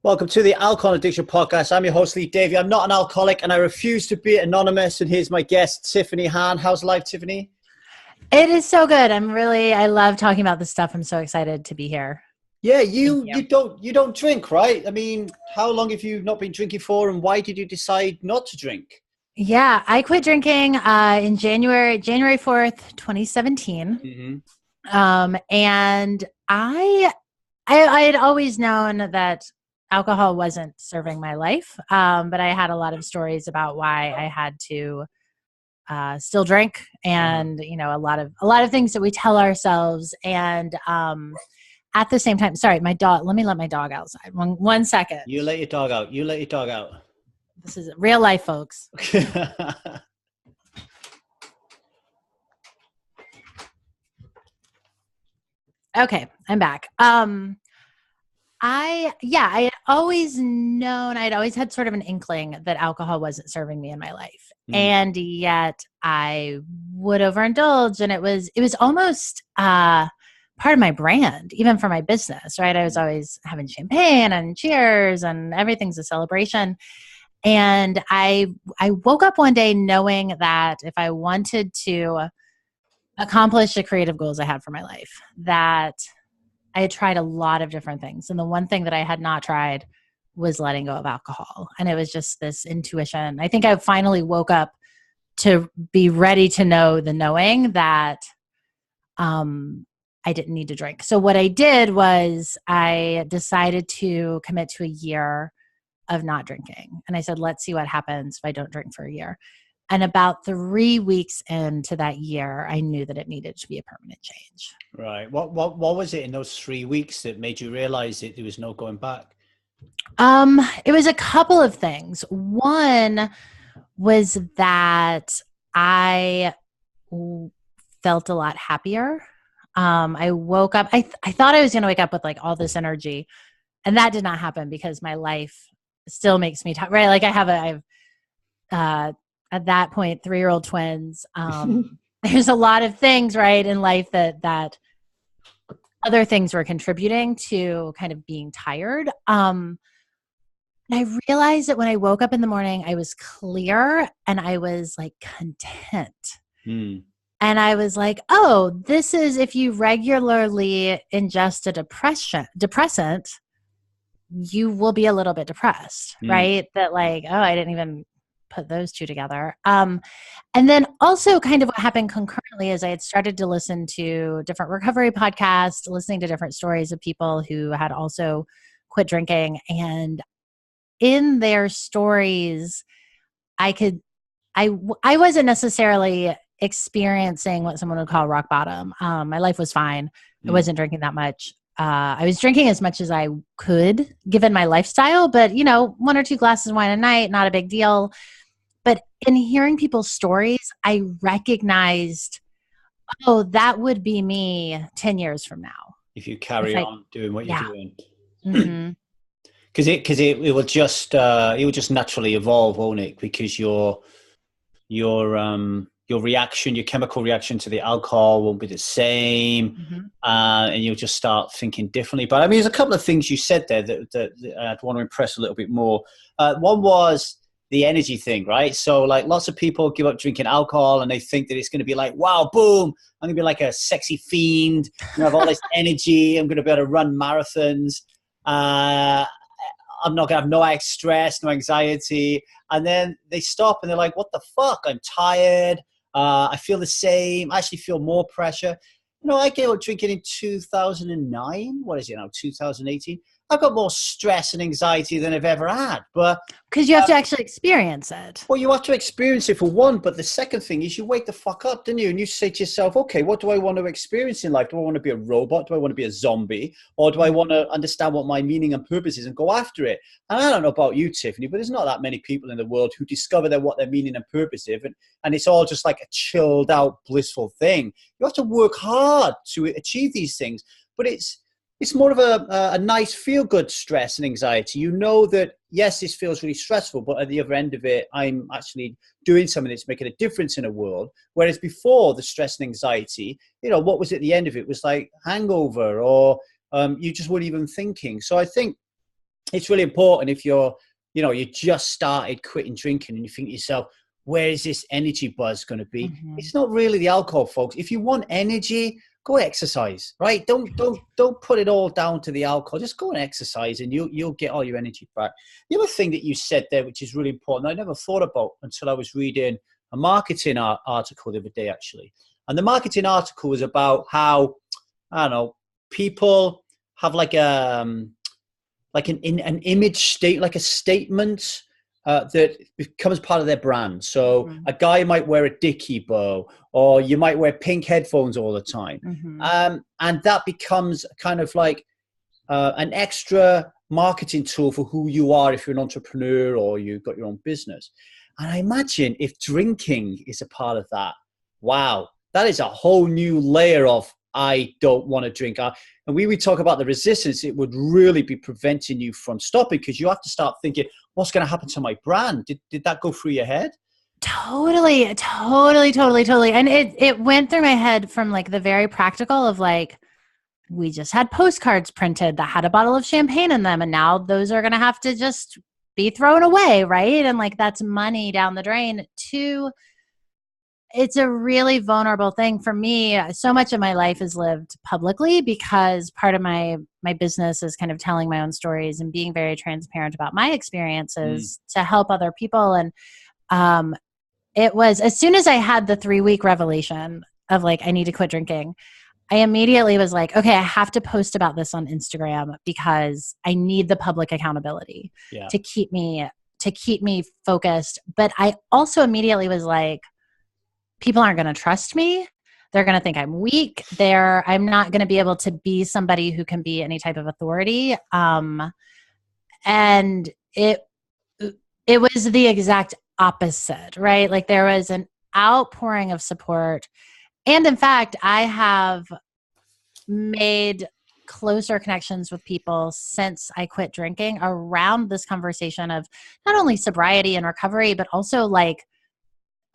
Welcome to the Alcohol Addiction Podcast. I'm your host, Lee Davey. I'm not an alcoholic and I refuse to be anonymous. And here's my guest, Tiffany Han. How's life, Tiffany? It is so good. I love talking about this stuff. I'm so excited to be here. Yeah, you don't drink, right? I mean, how long have you not been drinking for and why did you decide not to drink? Yeah, I quit drinking in January 4th, 2017. And I had always known that alcohol wasn't serving my life. But I had a lot of stories about why I had to still drink and, a lot of things that we tell ourselves. And at the same time, sorry, my dog, let me let my dog outside. One second. You let your dog out. This is real life, folks. Okay, I'm back. I had always known, I'd always had sort of an inkling that alcohol wasn't serving me in my life. And yet I would overindulge, and it was almost part of my brand, even for my business, right? I was always having champagne and cheers and everything's a celebration. And I woke up one day knowing that if I wanted to accomplish the creative goals I had for my life, that I had tried a lot of different things. And the one thing that I had not tried was letting go of alcohol. And it was just this intuition. I think I finally woke up to be ready to know the knowing that I didn't need to drink. So what I did was I decided to commit to a year of not drinking. And I said, let's see what happens if I don't drink for a year. And about 3 weeks into that year, I knew that it needed to be a permanent change. Right. What was it in those 3 weeks that made you realize that there was no going back? It was a couple of things. One was that I felt a lot happier. I woke up, I thought I was going to wake up with like all this energy, and that did not happen because my life still makes me tired, right? Like I have at that point, 3-year-old twins. There's a lot of things, right, in life that other things were contributing to kind of being tired. And I realized that when I woke up in the morning, I was clear and I was like content. And I was like, oh, this is if you regularly ingest a depressant, you will be a little bit depressed, right? That like, oh, I didn't even put those two together. And then also kind of what happened concurrently is I had started to listen to different recovery podcasts, listening to different stories of people who had also quit drinking. And in their stories, I wasn't necessarily experiencing what someone would call rock bottom. My life was fine. I wasn't drinking that much. I was drinking as much as I could given my lifestyle, but 1 or 2 glasses of wine a night, not a big deal. But in hearing people's stories, I recognized, oh, that would be me 10 years from now. If you carry on doing what you're doing. Because it will just naturally evolve, won't it? Because your reaction, your chemical reaction to the alcohol won't be the same, and you'll just start thinking differently. But I mean, there's a couple of things you said there that I'd want to impress a little bit more. One was the energy thing, right? So like lots of people give up drinking alcohol and they think that it's going to be like, wow, boom, I'm going to be like a sexy fiend. I have all this energy. I'm going to be able to run marathons. I'm not going to have no stress, no anxiety. And then they stop and they're like, what the fuck? I'm tired. I feel the same. I actually feel more pressure. I gave up drinking in 2009. What is it now? 2018. I've got more stress and anxiety than I've ever had. But because you have to actually experience it. Well, you have to experience it for one. But the second thing is you wake the fuck up, don't you? And you say to yourself, okay, what do I want to experience in life? Do I want to be a robot? Do I want to be a zombie? Or do I want to understand what my meaning and purpose is and go after it? And I don't know about you, Tiffany, but there's not that many people in the world who discover what their meaning and purpose is. And it's all just like a chilled out, blissful thing. You have to work hard to achieve these things. But it's more of a nice feel-good stress and anxiety. You know that, yes, this feels really stressful, but at the other end of it, I'm actually doing something that's making a difference in a world. Whereas before, the stress and anxiety, what was at the end of it was like hangover or you just weren't even thinking. So I think it's really important if you just started quitting drinking and you think to yourself, where is this energy buzz going to be? Mm-hmm. It's not really the alcohol, folks. If you want energy, go exercise, right? Don't put it all down to the alcohol. Just go and exercise and you'll get all your energy back. The other thing that you said there, which is really important, I never thought about until I was reading a marketing article the other day, actually. And the marketing article was about how, I don't know, people have like an image state, like a statement that becomes part of their brand. So a guy might wear a Dickie bow, or you might wear pink headphones all the time. And that becomes kind of like an extra marketing tool for who you are if you're an entrepreneur or you've got your own business. And I imagine if drinking is a part of that, wow, that is a whole new layer of I don't want to drink. And we talk about the resistance, it would really be preventing you from stopping, because you have to start thinking, what's going to happen to my brand? Did that go through your head? Totally. And it went through my head from like the very practical of like, we just had postcards printed that had a bottle of champagne in them. And now those are going to have to just be thrown away. Right. And like, that's money down the drain. To it's a really vulnerable thing for me. So much of my life is lived publicly because part of my business is kind of telling my own stories and being very transparent about my experiences to help other people. And it was as soon as I had the 3-week revelation of like, I need to quit drinking, I immediately was like, okay, I have to post about this on Instagram because I need the public accountability to keep me focused. But I also immediately was like, people aren't going to trust me. They're going to think I'm weak. I'm not going to be able to be somebody who can be any type of authority. And it was the exact opposite, right? Like there was an outpouring of support. And in fact, I have made closer connections with people since I quit drinking around this conversation of not only sobriety and recovery, but also like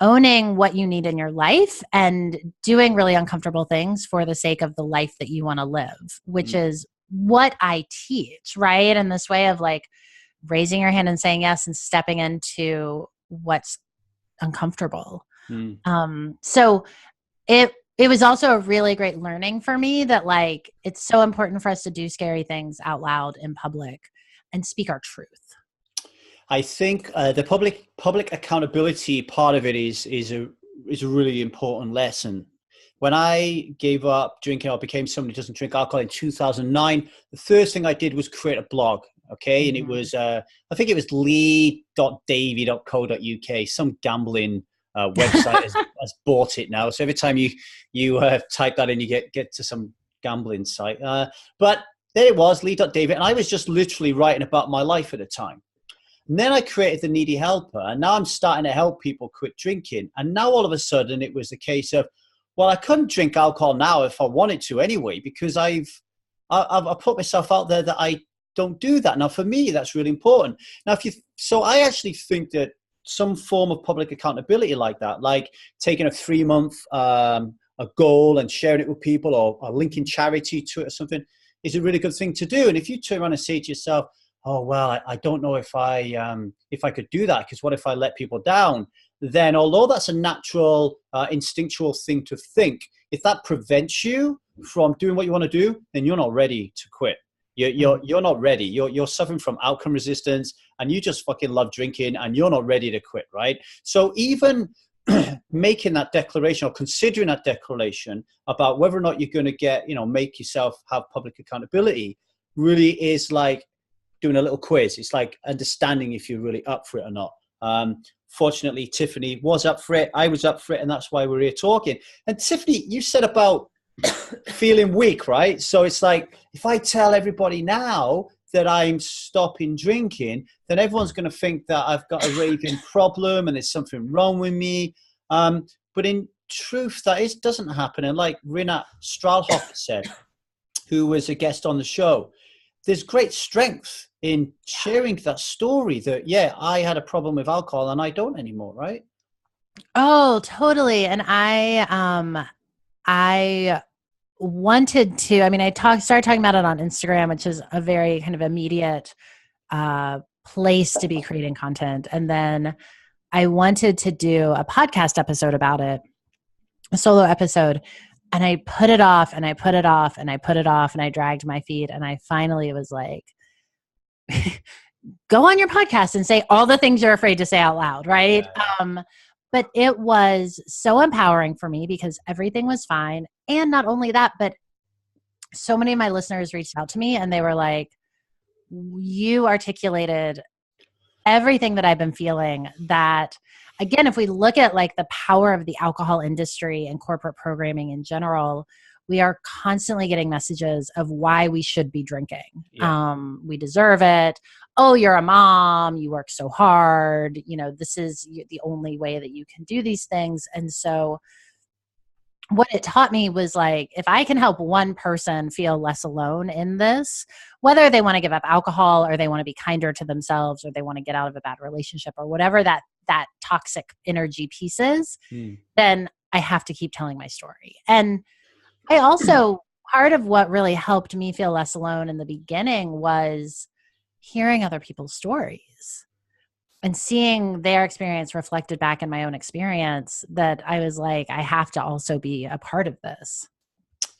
owning what you need in your life and doing really uncomfortable things for the sake of the life that you want to live, which is what I teach, right? And this way of like raising your hand and saying yes and stepping into what's uncomfortable. So it was also a really great learning for me that like, it's so important for us to do scary things out loud in public and speak our truth. I think the public accountability part of it is a really important lesson. When I gave up drinking, I became somebody who doesn't drink alcohol in 2009. The first thing I did was create a blog. Okay. And it was, I think it was lee.davy.co.uk, some gambling website has bought it now. So every time you type that in, you get to some gambling site. But there it was, lee.davy. And I was just literally writing about my life at the time. And then I created the Needy Helper, and now I'm starting to help people quit drinking. And now all of a sudden it was a case of, well, I couldn't drink alcohol now if I wanted to anyway, because I've put myself out there that I don't do that. Now, for me, that's really important. Now, so I actually think that some form of public accountability like that, like taking a 3-month a goal and sharing it with people, or linking charity to it or something, is a really good thing to do. And if you turn around and say to yourself, oh, well, I don't know if I could do that, because what if I let people down? Then although that's a natural, instinctual thing to think, if that prevents you from doing what you want to do, then you're not ready to quit. You're not ready. You're suffering from outcome resistance, and you just fucking love drinking, and you're not ready to quit, right? So even making that declaration or considering that declaration about whether or not you're going to make yourself have public accountability really is like doing a little quiz. It's like understanding if you're really up for it or not. Fortunately, Tiffany was up for it. I was up for it. And that's why we're here talking. And Tiffany, you said about feeling weak, right? So it's like, if I tell everybody now that I'm stopping drinking, then everyone's going to think that I've got a raving problem and there's something wrong with me. But in truth, that doesn't happen. And like Rinat Stralhoff said, who was a guest on the show, there's great strength in sharing that story that, yeah, I had a problem with alcohol and I don't anymore, right? Oh, totally. And I wanted to, I mean, started talking about it on Instagram, which is a very kind of immediate place to be creating content. And then I wanted to do a podcast episode about it, a solo episode. And I put it off and I put it off and I put it off and I dragged my feet. And I finally was like, go on your podcast and say all the things you're afraid to say out loud. Right. Yeah. But it was so empowering for me because everything was fine. And not only that, but so many of my listeners reached out to me and they were like, you articulated everything that I've been feeling. That, again, if we look at like the power of the alcohol industry and corporate programming in general, we are constantly getting messages of why we should be drinking. Yeah. We deserve it. Oh, you're a mom. You work so hard. You know, this is the only way that you can do these things. And so what it taught me was like, if I can help one person feel less alone in this, whether they want to give up alcohol or they want to be kinder to themselves or they want to get out of a bad relationship or whatever that toxic energy piece is, then I have to keep telling my story. And I also, part of what really helped me feel less alone in the beginning was hearing other people's stories and seeing their experience reflected back in my own experience, that I was like, I have to also be a part of this.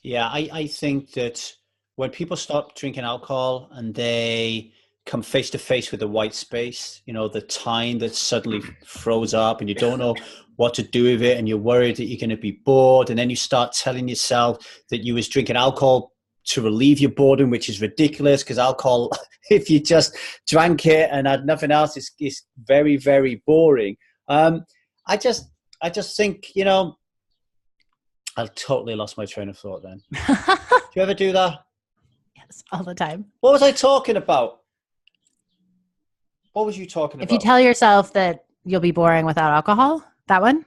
Yeah, I think that when people stop drinking alcohol and they come face to face with the white space, you know, the time that suddenly froze up and you don't know what to do with it and you're worried that you're going to be bored, and then you start telling yourself that you was drinking alcohol to relieve your boredom, which is ridiculous because alcohol, if you just drank it and had nothing else, is very, very boring. I just think, you know, I totally lost my train of thought then. Do you ever do that? Yes, all the time. What was I talking about? What was you talking about? If you tell yourself that you'll be boring without alcohol, that one?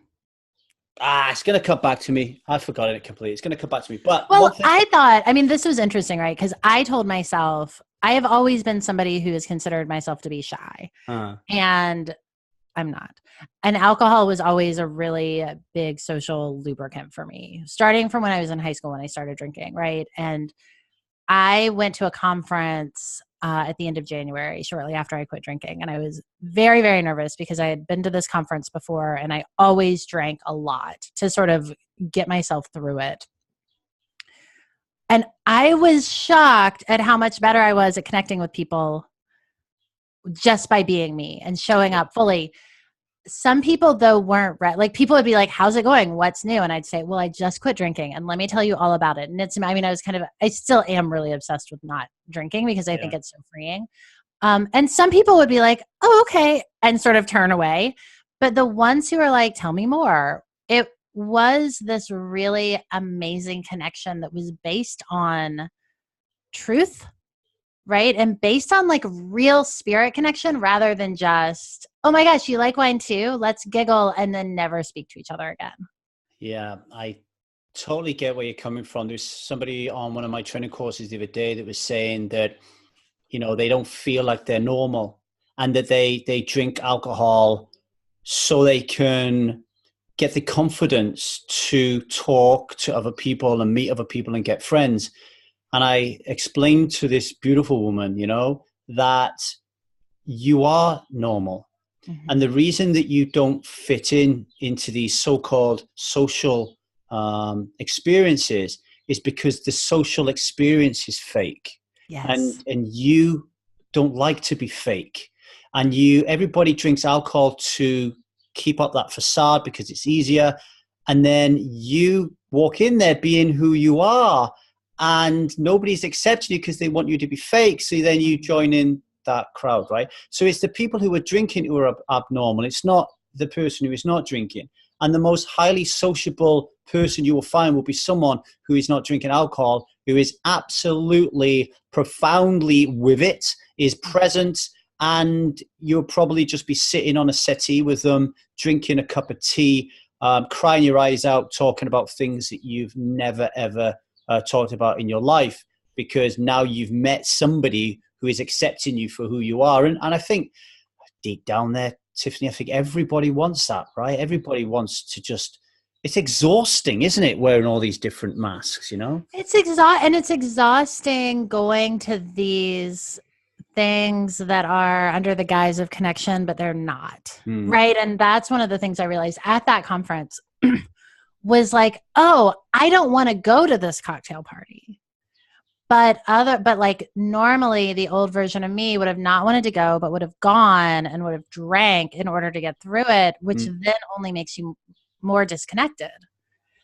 It's going to come back to me. I've forgotten it completely. It's going to come back to me. But I thought, I mean, this was interesting, right? Because I told myself, I have always been somebody who has considered myself to be shy. And I'm not. And alcohol was always a really big social lubricant for me, starting from when I was in high school when I started drinking, right? And I went to a conference at the end of January, shortly after I quit drinking. And I was very, very nervous because I had been to this conference before and I always drank a lot to sort of get myself through it. And I was shocked at how much better I was at connecting with people just by being me and showing up fully. Some people, though, weren't right. Like, people would be like, how's it going? What's new? And I'd say, well, I just quit drinking and let me tell you all about it. And I still am really obsessed with not drinking because I think it's so freeing. And some people would be like, oh, okay, and sort of turn away. But the ones who are like, tell me more, it was this really amazing connection that was based on truth, right? And based on like real spirit connection rather than just, oh my gosh, you like wine too? Let's giggle and then never speak to each other again. Yeah, I totally get where you're coming from. There's somebody on one of my training courses the other day that was saying that, you know, they don't feel like they're normal and that they drink alcohol so they can get the confidence to talk to other people and meet other people and get friends. And I explained to this beautiful woman, you know, that you are normal. Mm-hmm. And the reason that you don't fit into these so-called social experiences is because the social experience is fake. Yes. And you don't like to be fake. And everybody drinks alcohol to keep up that facade because it's easier. And then you walk in there being who you are, and nobody's accepting you because they want you to be fake. So then you join in that crowd, right? So it's the people who are drinking who are abnormal. It's not the person who is not drinking. And the most highly sociable person you will find will be someone who is not drinking alcohol, who is absolutely profoundly with it, is present, and you'll probably just be sitting on a settee with them, drinking a cup of tea, crying your eyes out, talking about things that you've never, ever talked about in your life, because now you've met somebody who is accepting you for who you are. And I think deep down there, Tiffany, I think everybody wants that, right? Everybody wants to just, it's exhausting, isn't it? Wearing all these different masks, you know? It's exhausting going to these things that are under the guise of connection, but they're not. Mm. Right. And that's one of the things I realized at that conference was like, oh, I don't want to go to this cocktail party. But like normally the old version of me would have not wanted to go, but would have gone and would have drank in order to get through it, which then only makes you more disconnected.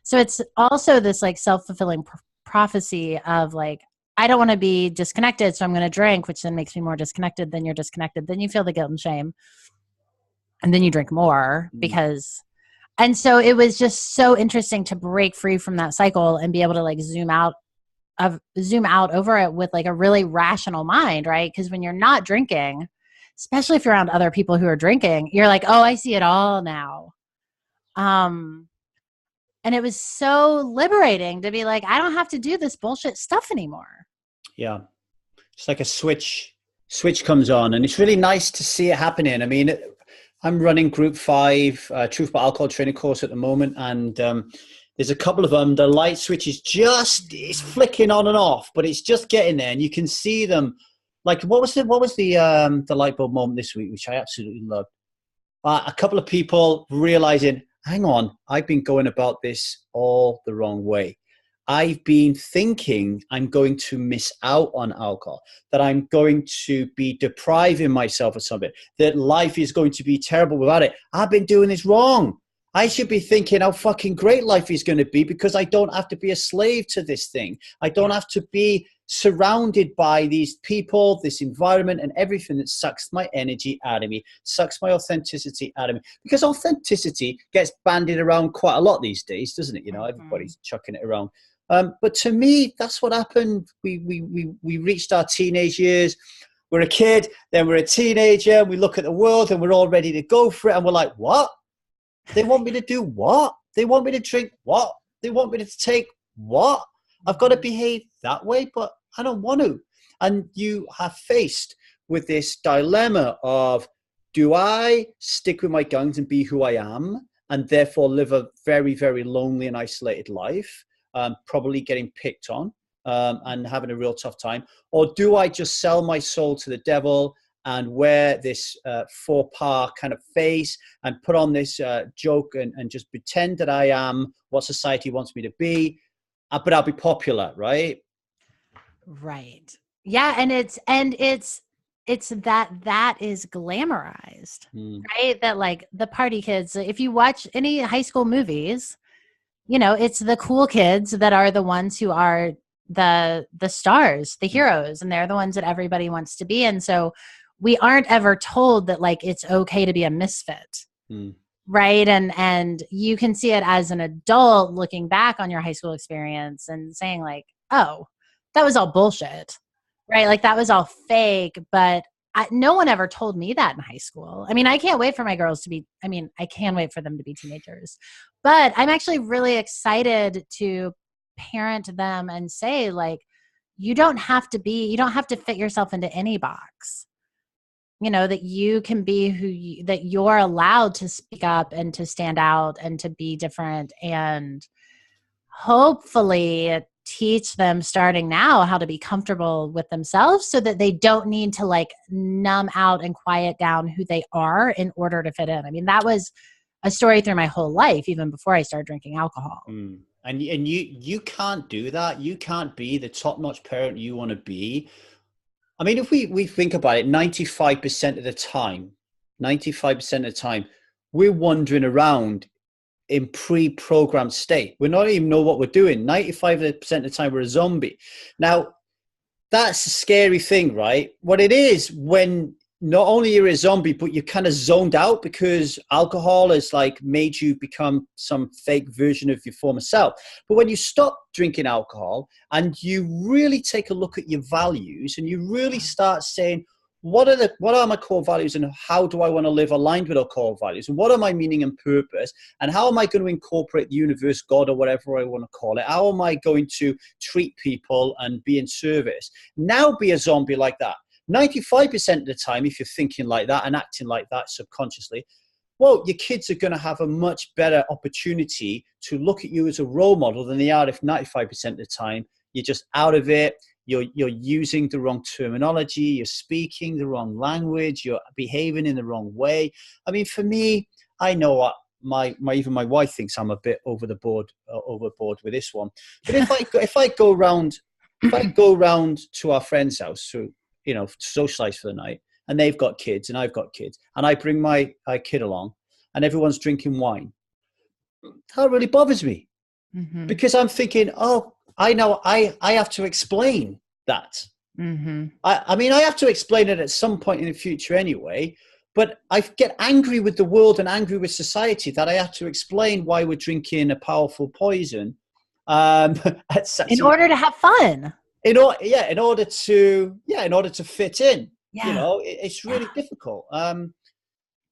So it's also this like self-fulfilling prophecy of like, I don't want to be disconnected, so I'm going to drink, which then makes me more disconnected. Then you're disconnected. Then you feel the guilt and shame. And then you drink more because, and so it was just so interesting to break free from that cycle and be able to like zoom out over it with like a really rational mind, right? Because when you're not drinking, especially if you're around other people who are drinking, you're like, oh, I see it all now. And it was so liberating to be like, I don't have to do this bullshit stuff anymore. Yeah. It's like a switch comes on, and it's really nice to see it happening. I mean, I'm running Group 5 Truth About Alcohol training course at the moment, and there's a couple of them. The light switch is it's flicking on and off, but it's just getting there, and you can see them. Like, what was the light bulb moment this week, which I absolutely loved? A couple of people realizing, hang on, I've been going about this all the wrong way. I've been thinking I'm going to miss out on alcohol, that I'm going to be depriving myself of something, that life is going to be terrible without it. I've been doing this wrong. I should be thinking how fucking great life is going to be because I don't have to be a slave to this thing. I don't have to be surrounded by these people, this environment, and everything that sucks my energy out of me, sucks my authenticity out of me. Because authenticity gets bandied around quite a lot these days, doesn't it? You know, everybody's chucking it around. But to me, that's what happened. We reached our teenage years. We're a kid, then we're a teenager. We look at the world and we're all ready to go for it. And we're like, what? They want me to do what? They want me to drink what? They want me to take what? I've got to behave that way, but I don't want to. And you are faced with this dilemma of, do I stick with my guns and be who I am and therefore live a very, very lonely and isolated life, probably getting picked on and having a real tough time? Or do I just sell my soul to the devil and wear this faux pas kind of face and put on this joke and just pretend that I am what society wants me to be, but I'll be popular, right? Right. Yeah. And it's that is glamorized, right? That like the party kids, if you watch any high school movies, you know, it's the cool kids that are the ones who are the stars, the heroes, and they're the ones that everybody wants to be. And so we aren't ever told that like it's okay to be a misfit. Right. And you can see it as an adult looking back on your high school experience and saying like, oh, that was all bullshit. Right. Like that was all fake. But no one ever told me that in high school. I mean, I can't wait for my girls to be, I can wait for them to be teenagers, but I'm actually really excited to parent them and say like, you don't have to fit yourself into any box. You know, that you can be that you're allowed to speak up and to stand out and to be different, and hopefully teach them starting now how to be comfortable with themselves so that they don't need to like numb out and quiet down who they are in order to fit in. I mean, that was a story through my whole life, even before I started drinking alcohol. And you can't do that. You can't be the top-notch parent you want to be. I mean, if we think about it, 95% of the time, we're wandering around in pre-programmed state. We don't even know what we're doing. 95% of the time, we're a zombie. Now, that's a scary thing, right? What it is when not only you're a zombie, but you're kind of zoned out because alcohol has like made you become some fake version of your former self. But when you stop drinking alcohol and you really take a look at your values and you really start saying, what are my core values and how do I want to live aligned with our core values? And what are my meaning and purpose? And how am I going to incorporate the universe, God, or whatever I want to call it? How am I going to treat people and be in service? Now be a zombie like that. 95% of the time, if you're thinking like that and acting like that subconsciously, well, your kids are going to have a much better opportunity to look at you as a role model than they are if 95% of the time you're just out of it. you're using the wrong terminology, you're speaking the wrong language, you're behaving in the wrong way. I mean, for me, I know what even my wife thinks I'm a bit overboard with this one. But if I go round to our friend's house to, you know, socialize for the night, and they've got kids and I've got kids, and I bring my kid along and everyone's drinking wine, that really bothers me. Mm-hmm. Because I'm thinking, oh, I know I have to explain that. Mm-hmm. I mean, I have to explain it at some point in the future anyway, but I get angry with the world and angry with society that I have to explain why we're drinking a powerful poison. In order to have fun. In order to fit in. Yeah. You know, it's really difficult.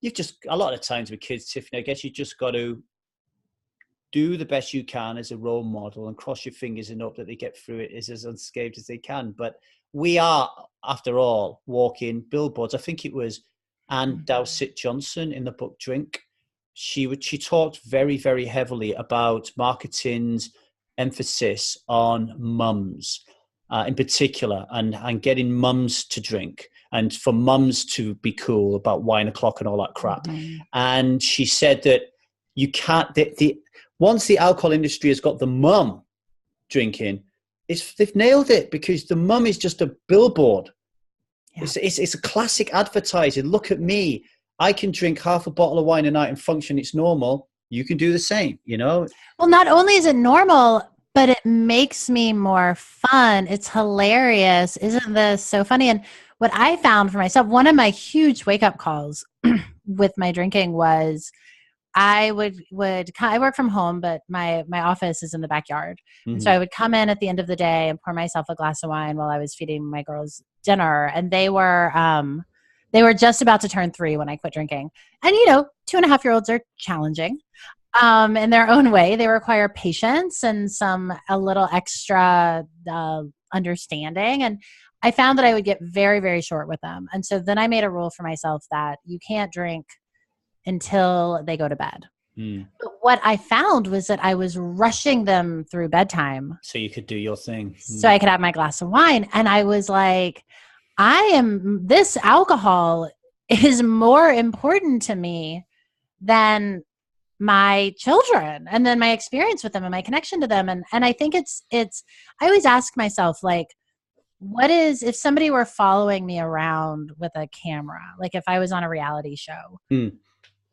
You've just, a lot of times with kids, Tiffany, I guess you just got to do the best you can as a role model and cross your fingers and hope that they get through it as unscathed as they can. But we are, after all, walking billboards. I think it was Ann Dowsett Johnson in the book Drink. She talked very, very heavily about marketing's emphasis on mums in particular, and getting mums to drink and for mums to be cool about wine o'clock and all that crap. Mm-hmm. And she said that you can't, once the alcohol industry has got the mum drinking, they've nailed it, because the mum is just a billboard. Yeah. It's a classic advertising. Look at me. I can drink half a bottle of wine a night and function. It's normal. You can do the same, you know? Well, not only is it normal, but it makes me more fun. It's hilarious. Isn't this so funny? And what I found for myself, one of my huge wake-up calls with my drinking was I work from home, but my office is in the backyard. Mm-hmm. And so I would come in at the end of the day and pour myself a glass of wine while I was feeding my girls dinner. And they were just about to turn 3 when I quit drinking. And, you know, 2.5-year-olds are challenging in their own way. They require patience and a little extra understanding. And I found that I would get very, very short with them. And so then I made a rule for myself that you can't drink until they go to bed. But what I found was that I was rushing them through bedtime. So you could do your thing. So I could have my glass of wine. And I was like, this alcohol is more important to me than my children and then my experience with them and my connection to them. And I think I always ask myself, like, if somebody were following me around with a camera, like if I was on a reality show,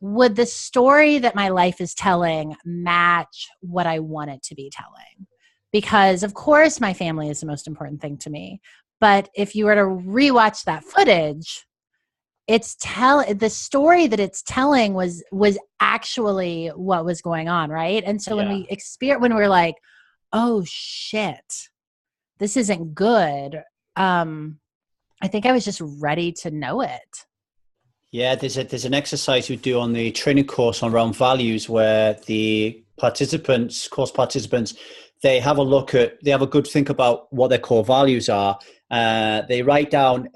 would the story that my life is telling match what I want it to be telling? Because of course my family is the most important thing to me. But if you were to rewatch that footage, the story that it's telling was actually what was going on, right? And so when we're like, oh shit, this isn't good, I think I was just ready to know it. Yeah, there's an exercise we do on the training course around values where the course participants, they have a good think about what their core values are. They write down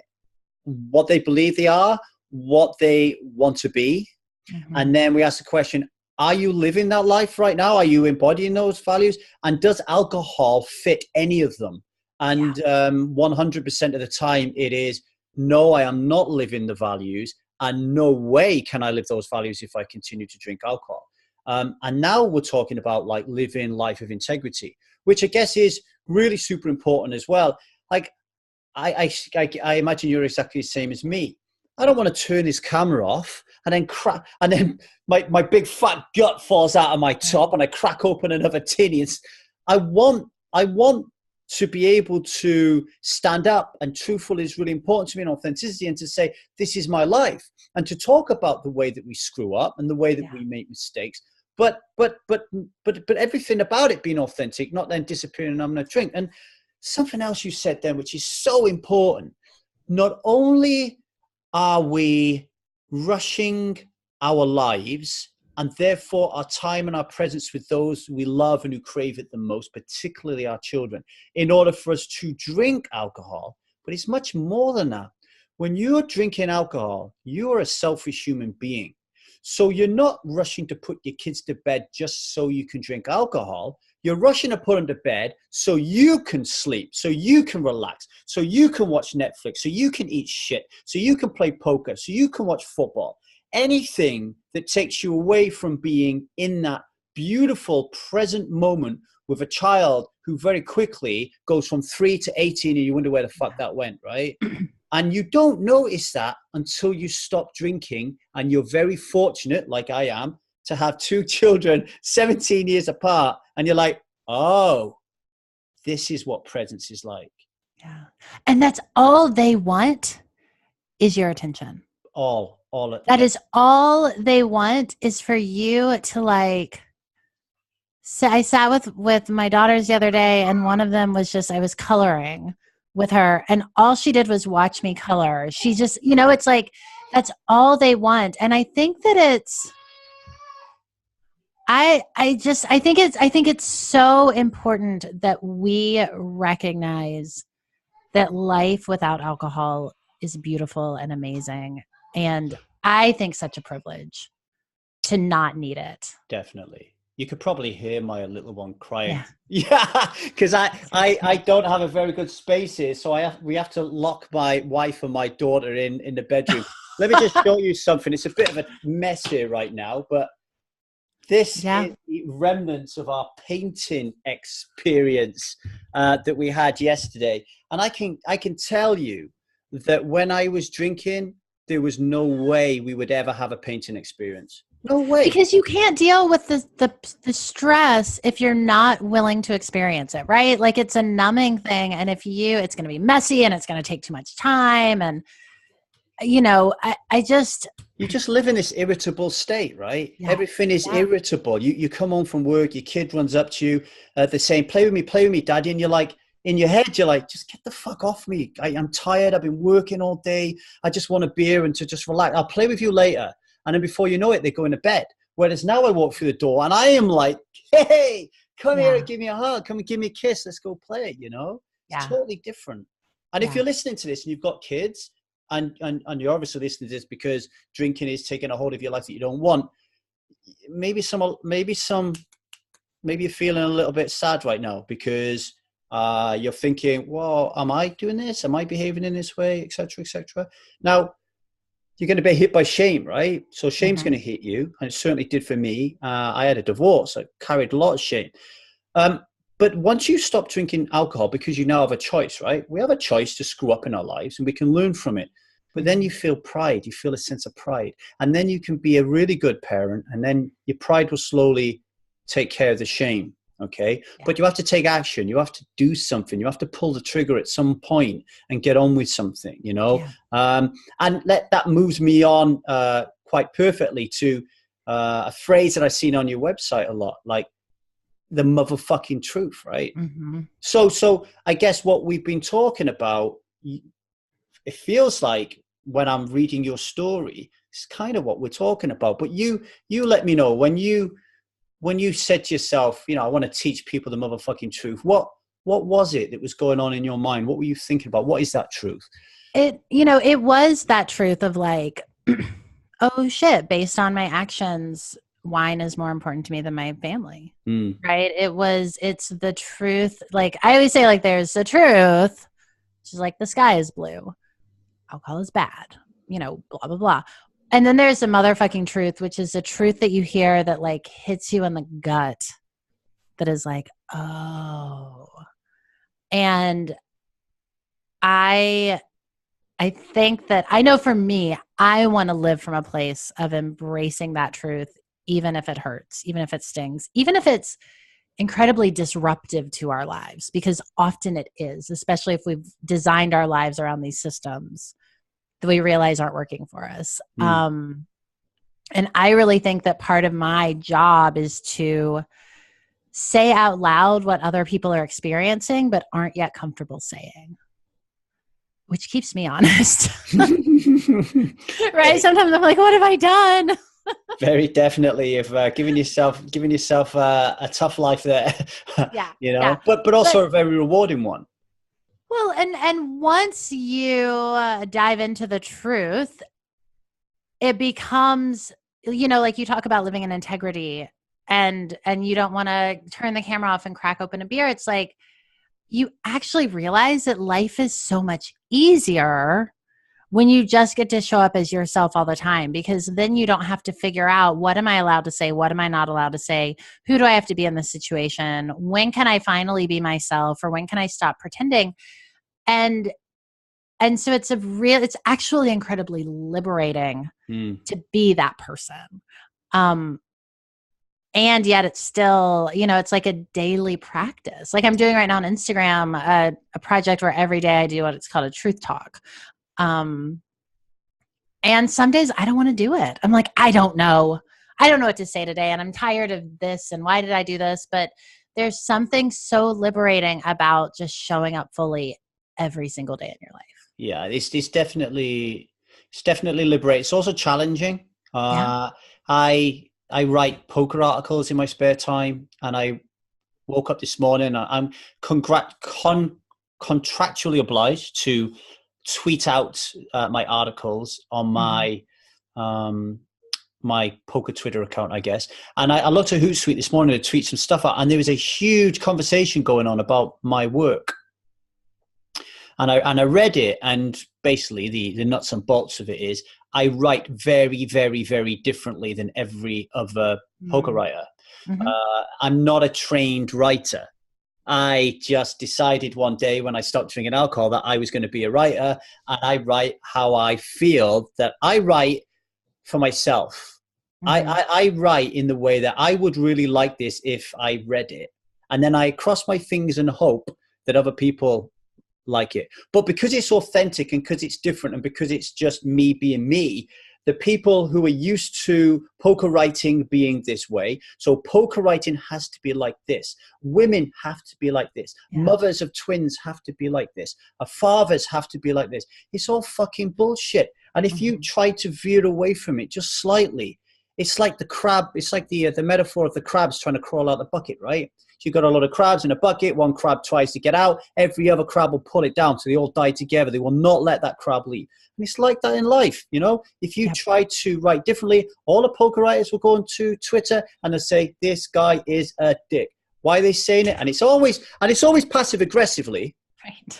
what they believe they are, what they want to be. Mm-hmm. And then we ask the question, are you living that life right now? Are you embodying those values? And does alcohol fit any of them? And 100% of the time it is, no, I am not living the values, and no way can I live those values if I continue to drink alcohol. And now we're talking about like living life of integrity, which I guess is really super important as well. Like, I imagine you're exactly the same as me. I don't want to turn this camera off and then my big fat gut falls out of my top and I crack open another tin. I want to be able to stand up, and truthful is really important to me, and authenticity, and to say, this is my life, and to talk about the way that we screw up and the way that we make mistakes. But everything about it being authentic, not then disappearing and I'm going to drink. And something else you said then, which is so important, not only are we rushing our lives and therefore our time and our presence with those we love and who crave it the most, particularly our children, in order for us to drink alcohol, but it's much more than that. When you're drinking alcohol, you are a selfish human being. So you're not rushing to put your kids to bed just so you can drink alcohol. You're rushing to put them to bed so you can sleep, so you can relax, so you can watch Netflix, so you can eat shit, so you can play poker, so you can watch football. Anything that takes you away from being in that beautiful present moment with a child who very quickly goes from 3 to 18 and you wonder where the fuck that went, right? And you don't notice that until you stop drinking, and you're very fortunate, like I am, to have 2 children 17 years apart, and you're like, oh, this is what presence is like. Yeah. And that's all they want is your attention. That is all they want, is for you to like. So I sat with my daughters the other day, and one of them was just, I was coloring with her, and all she did was watch me color. She just, it's like, that's all they want. And I think that it's, I think it's so important that we recognize that life without alcohol is beautiful and amazing. And I think such a privilege to not need it. Definitely. You could probably hear my little one crying. Yeah, because I don't have a very good space here, so we have to lock my wife and my daughter in the bedroom. Let me just show you something. It's a bit of a mess here right now, but this is the remnants of our painting experience that we had yesterday. And I can tell you that when I was drinking, there was no way we would ever have a painting experience. No way. Because you can't deal with the stress if you're not willing to experience it, right? Like, it's a numbing thing. And it's going to be messy, and it's going to take too much time. And, you just live in this irritable state, right? Yeah. Everything is irritable. You come home from work, your kid runs up to you, they're saying, play with me, daddy. And you're like, in your head, you're like, just get the fuck off me. I'm tired. I've been working all day. I just want a beer and to just relax. I'll play with you later. And then before you know it, they go into bed. Whereas now I walk through the door and I am like, hey, come here and give me a hug. Come and give me a kiss. Let's go play, It's totally different. And if you're listening to this and you've got kids and you're obviously listening to this because drinking is taking a hold of your life that you don't want, maybe you're feeling a little bit sad right now because you're thinking, well, am I doing this? Am I behaving in this way, et cetera, et cetera? Now, you're going to be hit by shame, right? So shame's going to hit you. And it certainly did for me. I had a divorce. I carried a lot of shame. But once you stop drinking alcohol, because you now have a choice, right? We have a choice to screw up in our lives and we can learn from it. But then you feel pride. You feel a sense of pride. And then you can be a really good parent. And then your pride will slowly take care of the shame. Okay. Yeah. But you have to take action. You have to do something. You have to pull the trigger at some point and get on with something, and that moves me on quite perfectly to a phrase that I've seen on your website a lot, like the motherfucking truth, right? Mm-hmm. So I guess what we've been talking about, it feels like when I'm reading your story, it's kind of what we're talking about. But you let me know when you said to yourself, I want to teach people the motherfucking truth, what was it that was going on in your mind? What were you thinking about? What is that truth? It was that truth of like, oh shit, based on my actions, wine is more important to me than my family. Right? It's the truth. Like I always say, like, there's the truth, which is like the sky is blue. Alcohol is bad, blah, blah, blah. And then there's the motherfucking truth, which is the truth that you hear that like hits you in the gut. That is like, oh. And I think that, I know for me, I want to live from a place of embracing that truth, even if it hurts, even if it stings, even if it's incredibly disruptive to our lives, because often it is, especially if we've designed our lives around these systems that we realize aren't working for us. And I really think that part of my job is to say out loud what other people are experiencing, but aren't yet comfortable saying, which keeps me honest. Right? Sometimes I'm like, what have I done? Very definitely. If giving yourself a tough life there, but also a very rewarding one. Well, and once you dive into the truth, it becomes, like you talk about living in integrity. and you don't want to turn the camera off and crack open a beer, it's like you actually realize that life is so much easier when you just get to show up as yourself all the time, because then you don't have to figure out, what am I allowed to say? What am I not allowed to say? Who do I have to be in this situation? When can I finally be myself, or when can I stop pretending? And so it's actually incredibly liberating to be that person. And yet it's still, it's like a daily practice. Like I'm doing right now on Instagram, a project where every day I do what it's called a truth talk. And some days I don't want to do it. I'm like, I don't know what to say today. And I'm tired of this. And why did I do this? But there's something so liberating about just showing up fully every single day in your life. Yeah, it's definitely liberating. It's also challenging. I write poker articles in my spare time, and I woke up this morning. I'm contractually obliged to tweet out my articles on my my poker Twitter account, I guess. And I looked at Hootsuite this morning to tweet some stuff out, and there was a huge conversation going on about my work. And I read it, and basically the nuts and bolts of it is I write very, very, very differently than every other poker writer. I'm not a trained writer. I just decided one day when I stopped drinking alcohol that I was going to be a writer, and I write how I feel, that I write for myself. I write in the way that I would really like this if I read it. And then I cross my fingers and hope that other people like it. But because it's authentic, and because it's different, and because it's just me being me, the people who are used to poker writing being this way, so poker writing has to be like this, women have to be like this, mothers of twins have to be like this, fathers have to be like this, it's all fucking bullshit. And if you try to veer away from it just slightly, it's like the crab, it's like the metaphor of the crabs trying to crawl out the bucket, right? So you've got a lot of crabs in a bucket, one crab tries to get out, every other crab will pull it down, so they all die together. They will not let that crab leave. And it's like that in life, If you try to write differently, all the poker writers will go onto Twitter and they'll say, this guy is a dick. Why are they saying it? And it's always passive aggressively,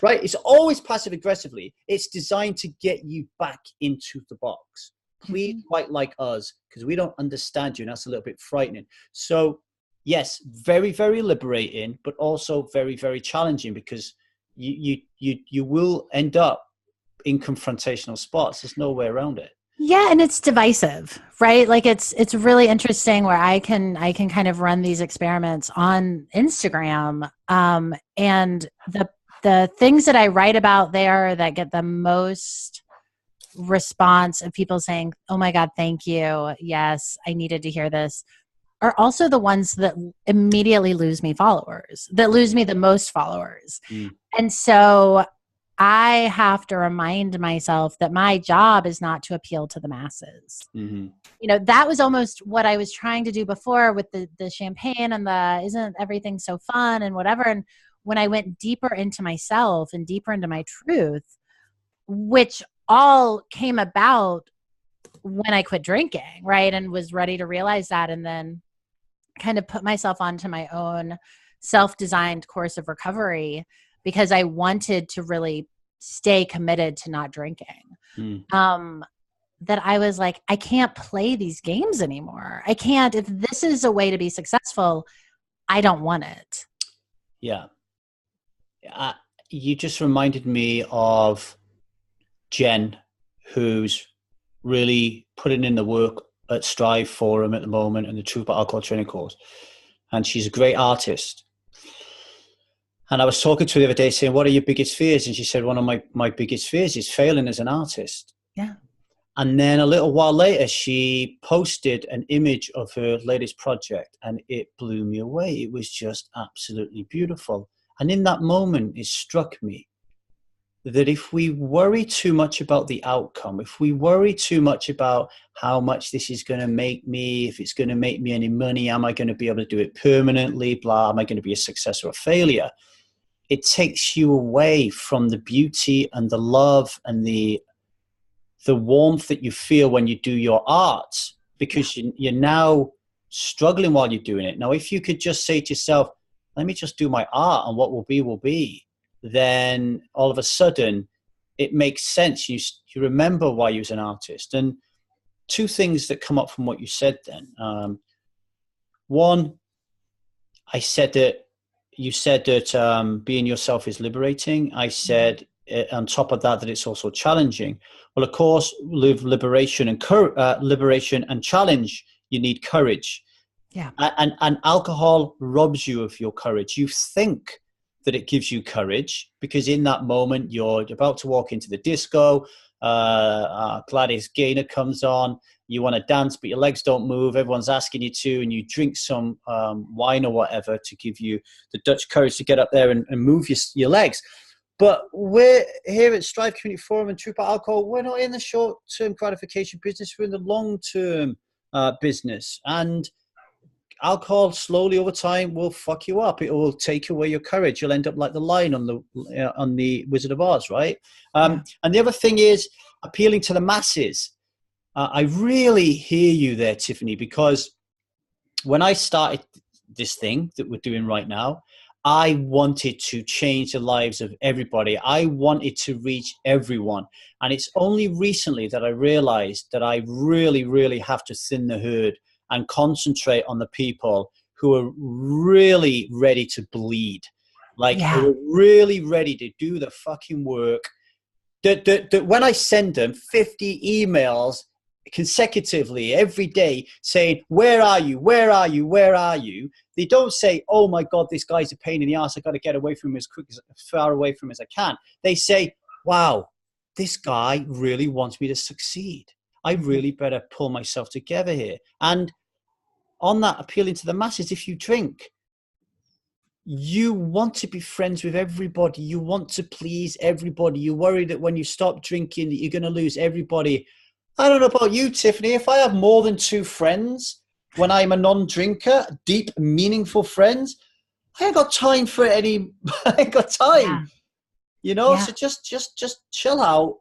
right? It's always passive aggressively. It's designed to get you back into the box. Please write like us, because we don't understand you, and that's a little bit frightening. So yes, very, very liberating, but also very, very challenging, because you will end up in confrontational spots. There's no way around it. Yeah, and it's divisive, right? Like it's really interesting where I can kind of run these experiments on Instagram, and the things that I write about there that get the most response of people saying, oh my God, thank you. Yes, I needed to hear this, are also the ones that immediately lose me followers, that lose me the most followers. And so I have to remind myself that my job is not to appeal to the masses. That was almost what I was trying to do before with the champagne and the isn't everything so fun and whatever. And when I went deeper into myself and deeper into my truth, which all came about when I quit drinking, right? And was ready to realize that, and then kind of put myself onto my own self-designed course of recovery, because I wanted to really stay committed to not drinking. That I was like, I can't play these games anymore. I can't. If this is a way to be successful, I don't want it. Yeah. You just reminded me of Jen, who's really putting in the work at Strive Forum at the moment and the Truth About Alcohol training course. And she's a great artist. And I was talking to her the other day saying, what are your biggest fears? And she said, one of my biggest fears is failing as an artist. Yeah. And then a little while later, she posted an image of her latest project, and it blew me away. It was just absolutely beautiful. And in that moment, it struck me that if we worry too much about the outcome, if we worry too much about how much this is going to make me, if it's going to make me any money, am I going to be able to do it permanently, blah, am I going to be a success or a failure? It takes you away from the beauty and the love and the warmth that you feel when you do your art, because you're now struggling while you're doing it. Now, if you could just say to yourself, let me just do my art and what will be, then all of a sudden it makes sense. You remember why you was an artist. And two things that come up from what you said then. One, you said that being yourself is liberating. I said on top of that it's also challenging. Well, of course, with liberation and challenge, you need courage. Yeah. And alcohol robs you of your courage. You think that it gives you courage because in that moment you're about to walk into the disco. Gladys Gaynor comes on. You want to dance, but your legs don't move. Everyone's asking you to, and you drink some wine or whatever to give you the Dutch courage to get up there and move your legs. But we're here at Strive Community Forum and Trooper Alcohol. We're not in the short-term gratification business. We're in the long-term business. And alcohol slowly over time will fuck you up. It will take away your courage. You'll end up like the lion on the Wizard of Oz, right? And the other thing is appealing to the masses. I really hear you there, Tiffany, because when I started this thing that we're doing right now, I wanted to change the lives of everybody. I wanted to reach everyone. And it's only recently that I realized that I really, really have to thin the herd and concentrate on the people who are really ready to bleed. Like, who are really ready to do the fucking work. That when I send them 50 emails consecutively every day saying, where are you? Where are you? Where are you? They don't say, oh my God, this guy's a pain in the ass. I got to get away from him as far away from him as I can. They say, wow, this guy really wants me to succeed. I really better pull myself together here. And on that appealing to the masses, if you drink, you want to be friends with everybody. You want to please everybody. You worry that when you stop drinking, that you're going to lose everybody. I don't know about you, Tiffany. If I have more than 2 friends when I'm a non-drinker, deep, meaningful friends, I ain't got time for any. I ain't got time. You know. So just chill out.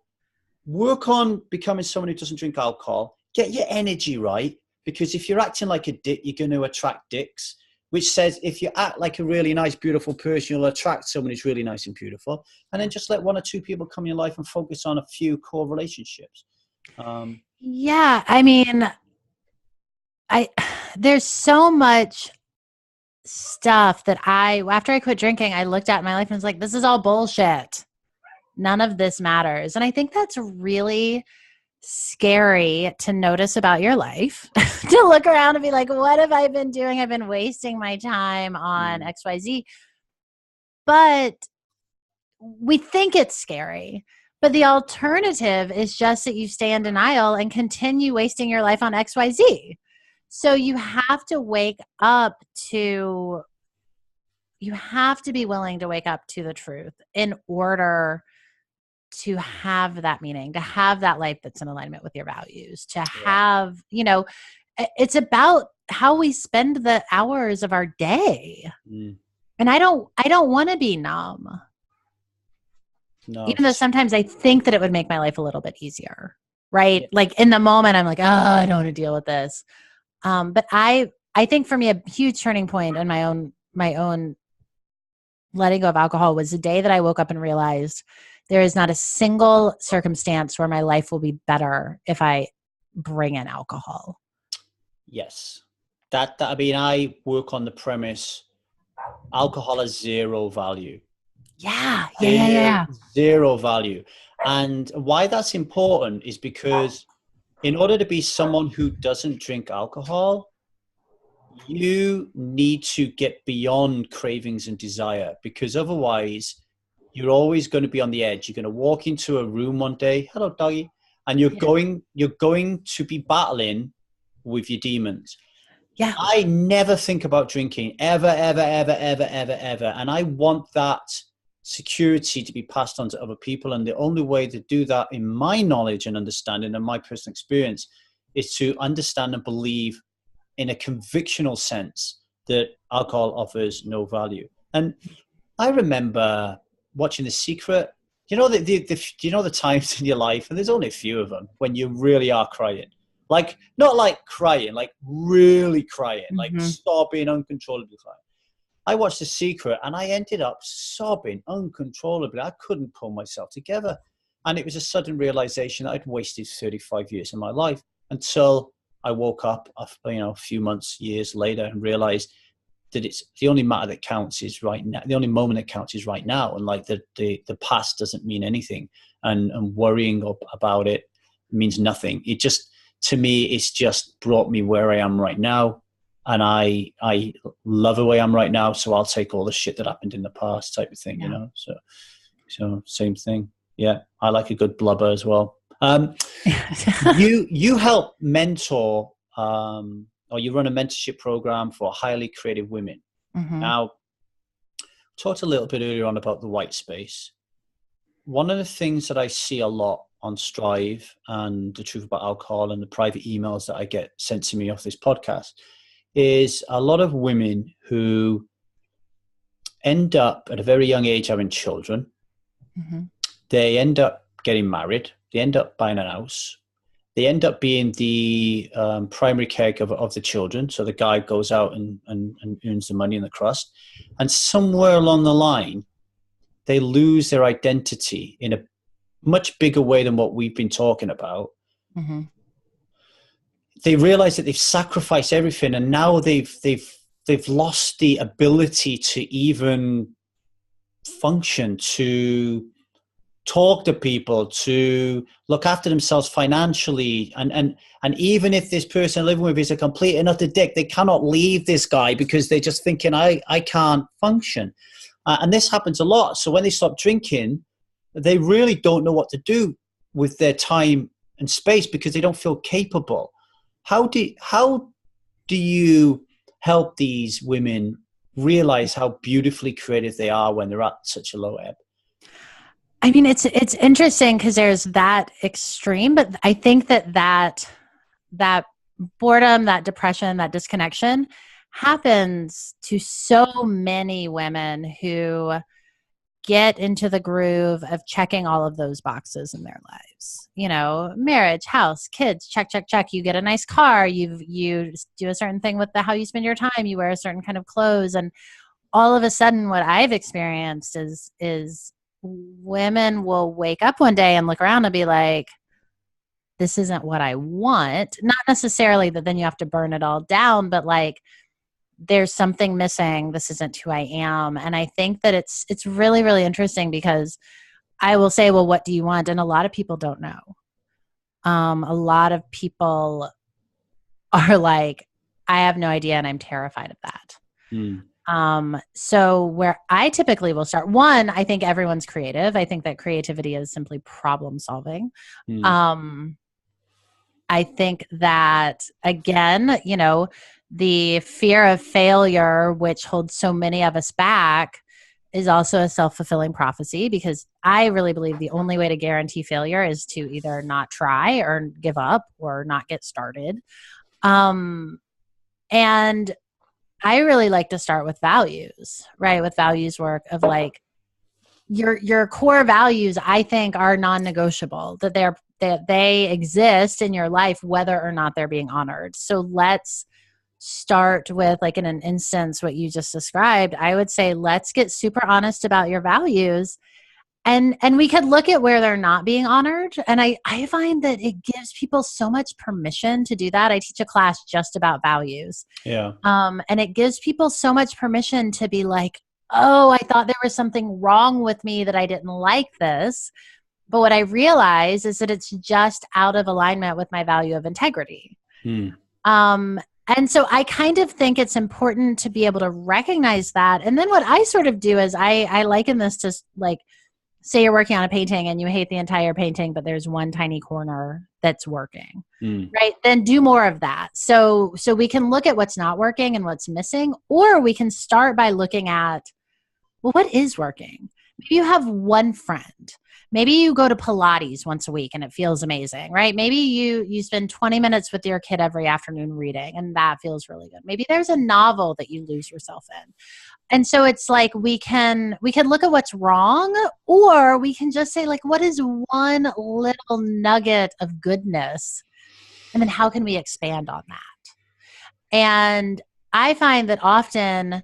Work on becoming someone who doesn't drink alcohol. Get your energy right, because if you're acting like a dick, you're going to attract dicks. Which says if you act like a really nice, beautiful person, you'll attract someone who's really nice and beautiful. And then just let 1 or 2 people come in your life and focus on a few core relationships. I mean, there's so much stuff that after I quit drinking, I looked at my life and was like, this is all bullshit. None of this matters. And I think that's really scary to notice about your life, to look around and be like, what have I been doing? I've been wasting my time on XYZ. But we think it's scary. But the alternative is just that you stay in denial and continue wasting your life on XYZ. So you have to be willing to wake up to the truth in order to have that meaning, to have that life that's in alignment with your values, to have, it's about how we spend the hours of our day. And I don't want to be numb. No. Even though sometimes I think that it would make my life a little bit easier, right? Like in the moment, I'm like, oh, I don't want to deal with this. But I think for me, a huge turning point in my own letting go of alcohol was the day that I woke up and realized there is not a single circumstance where my life will be better if I bring in alcohol. Yes. I work on the premise, alcohol has 0 value. Yeah. 0 value. And why that's important is because in order to be someone who doesn't drink alcohol, you need to get beyond cravings and desire, because otherwise you're always going to be on the edge. You're going to walk into a room one day, hello doggy, and you're going to be battling with your demons. Yeah. I never think about drinking ever. And I want that security to be passed on to other people. And the only way to do that, in my knowledge and understanding and my personal experience, is to understand and believe in a convictional sense that alcohol offers no value. And I remember watching The Secret. You know the times in your life, and there's only a few of them, when you really are crying. like not like crying, like really crying, like Mm-hmm. sobbing, uncontrollably crying. I watched The Secret and I ended up sobbing uncontrollably. I couldn't pull myself together. And it was a sudden realization that I'd wasted 35 years of my life until I woke up, a few months, years later, and realized that it's the only matter that counts is right now. The only moment that counts is right now. And like the past doesn't mean anything, and worrying about it means nothing. It just, to me, it's just brought me where I am right now. And I love the way I'm right now. So I'll take all the shit that happened in the past type of thing, So same thing. Yeah. I like a good blubber as well. You help mentor, or you run a mentorship program for highly creative women. Mm-hmm. Now, talked a little bit earlier on about the white space. One of the things that I see a lot on Strive and The Truth About Alcohol and the private emails that I get sent to me off this podcast is a lot of women who end up at a very young age having children. Mm-hmm. They end up getting married. They end up buying a house. They end up being the primary caregiver of the children. So the guy goes out and earns the money in the crust. And somewhere along the line, they lose their identity in a much bigger way than what we've been talking about. Mm-hmm. They realize that they've sacrificed everything, and now they've lost the ability to even function, to talk to people, to look after themselves financially. And even if this person living with is a complete and utter dick, they cannot leave this guy because they're just thinking, I can't function. And this happens a lot. So when they stop drinking, they really don't know what to do with their time and space because they don't feel capable. How do you help these women realize how beautifully creative they are when they're at such a low ebb? I mean, it's interesting because there's that extreme, but I think that boredom, that depression, that disconnection happens to so many women who get into the groove of checking all of those boxes in their lives. Marriage, house, kids, check, check, check. You get a nice car. You do a certain thing with how you spend your time. You wear a certain kind of clothes. And all of a sudden what I've experienced is women will wake up one day and look around and be like, this isn't what I want. Not necessarily that then you have to burn it all down, but like, there's something missing. This isn't who I am. And I think that it's really, really interesting because I will say, well, what do you want? And a lot of people don't know. A lot of people are like, I have no idea. And I'm terrified of that. So where I typically will start, one, I think everyone's creative. I think that creativity is simply problem solving. I think that, again, the fear of failure, which holds so many of us back, is also a self-fulfilling prophecy because I really believe the only way to guarantee failure is to either not try or give up or not get started. And I really like to start with values, right? With values work of like your core values, I think, are non-negotiable, that they exist in your life, whether or not they're being honored. So let's start with, like, in an instance, what you just described. I would say, let's get super honest about your values. And we could look at where they're not being honored. And I find that it gives people so much permission to do that. I teach a class just about values. Yeah. And it gives people so much permission to be like, oh, I thought there was something wrong with me, that I didn't like this. But what I realize is that it's just out of alignment with my value of integrity. And so I kind of think it's important to be able to recognize that. And then what I sort of do is I liken this to, like, say you're working on a painting and you hate the entire painting, but there's one tiny corner that's working, right? Then do more of that. So we can look at what's not working and what's missing, or we can start by looking at, well, what is working? Maybe you have one friend. Maybe you go to Pilates once a week and it feels amazing, right? Maybe you spend 20 minutes with your kid every afternoon reading, and that feels really good. Maybe there's a novel that you lose yourself in. And so it's like we can look at what's wrong, or we can just say, like, what is one little nugget of goodness And then how can we expand on that? And I find that often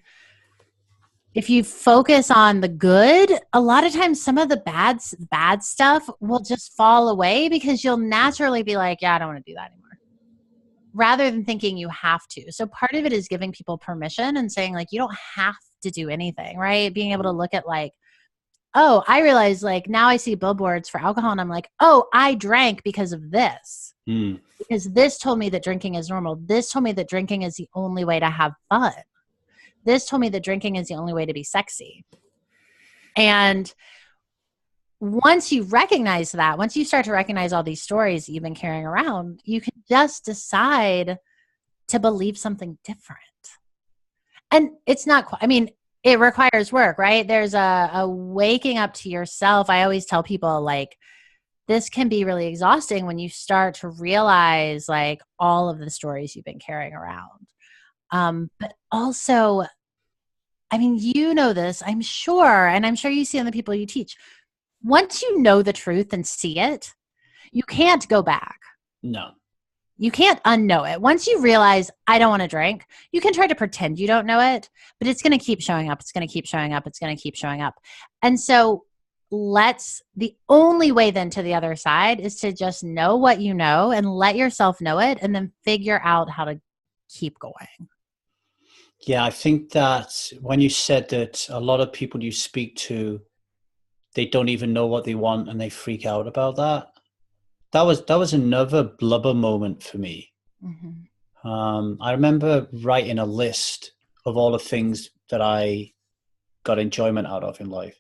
if you focus on the good, a lot of times some of the bad stuff will just fall away because you'll naturally be like, yeah, I don't want to do that anymore, rather than thinking you have to. So part of it is giving people permission and saying like, you don't have to do anything, right? Being able to look at like, oh, I realize like now I see billboards for alcohol and I'm like, oh, I drank because of this. Because this told me that drinking is normal. This told me that drinking is the only way to have fun. This told me that drinking is the only way to be sexy. And once you recognize that, once you start to recognize all these stories that you've been carrying around, you can just decide to believe something different. And it's not quite, I mean, it requires work, right? There's a waking up to yourself. I always tell people like, this can be really exhausting when you start to realize like all of the stories you've been carrying around. But also, I mean, you know this, I'm sure, and I'm sure you see on the people you teach. Once you know the truth and see it, you can't go back. No. You can't unknow it. Once you realize, I don't want to drink, you can try to pretend you don't know it, but it's going to keep showing up. It's going to keep showing up. It's going to keep showing up. And so the only way then to the other side is to just know what you know and let yourself know it and then figure out how to keep going. Yeah, I think that when you said that a lot of people you speak to, they don't even know what they want and they freak out about that. That was another blubber moment for me. Mm-hmm. I remember writing a list of all the things that I got enjoyment out of in life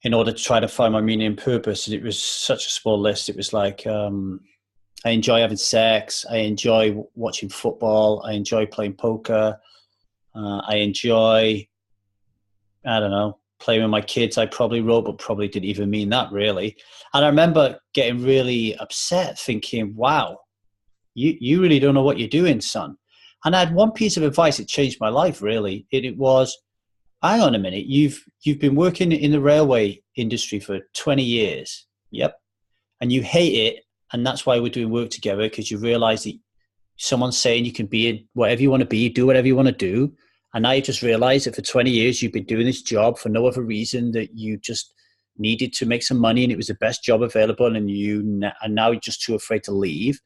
in order to try to find my meaning and purpose. And it was such a small list. It was like, I enjoy having sex. I enjoy watching football. I enjoy playing poker. I enjoy, I don't know, playing with my kids. I probably wrote, but probably didn't even mean that really. And I remember getting really upset thinking, wow, you really don't know what you're doing, son. And I had one piece of advice that changed my life really. It was, hang on a minute, you've been working in the railway industry for 20 years. Yep. And you hate it. And that's why we're doing work together, because you realize that someone's saying you can be whatever you want to be, do whatever you want to do. And now you just realize that for 20 years, you've been doing this job for no other reason that you just needed to make some money and it was the best job available. And now you're just too afraid to leave.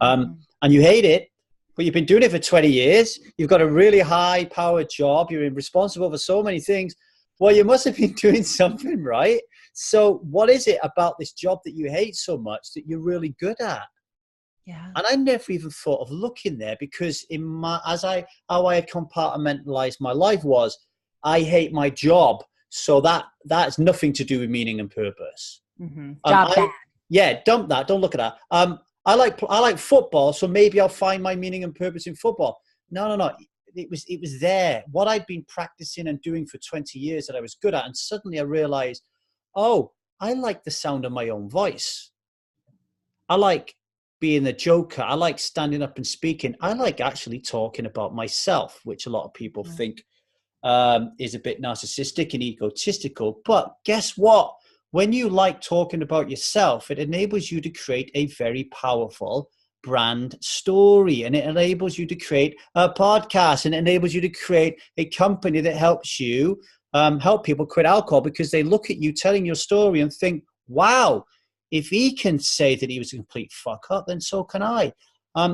And you hate it, but you've been doing it for 20 years. You've got a really high powered job. You're responsible for so many things. Well, you must have been doing something right. So what is it about this job that you hate so much that you're really good at? Yeah. And I never even thought of looking there, because how I had compartmentalized my life was, I hate my job. So that's nothing to do with meaning and purpose. Mm-hmm. Job bad. Yeah. Dump that. Don't look at that. I like football. So maybe I'll find my meaning and purpose in football. No. It was there. What I'd been practicing and doing for 20 years that I was good at. And suddenly I realized, oh, I like the sound of my own voice. I like being the joker. I like standing up and speaking. I like actually talking about myself, which a lot of people think is a bit narcissistic and egotistical. But guess what? When you like talking about yourself, it enables you to create a very powerful brand story, and it enables you to create a podcast, and it enables you to create a company that helps you help people quit alcohol, because they look at you telling your story and think, wow, if he can say that he was a complete fuck up, then so can I.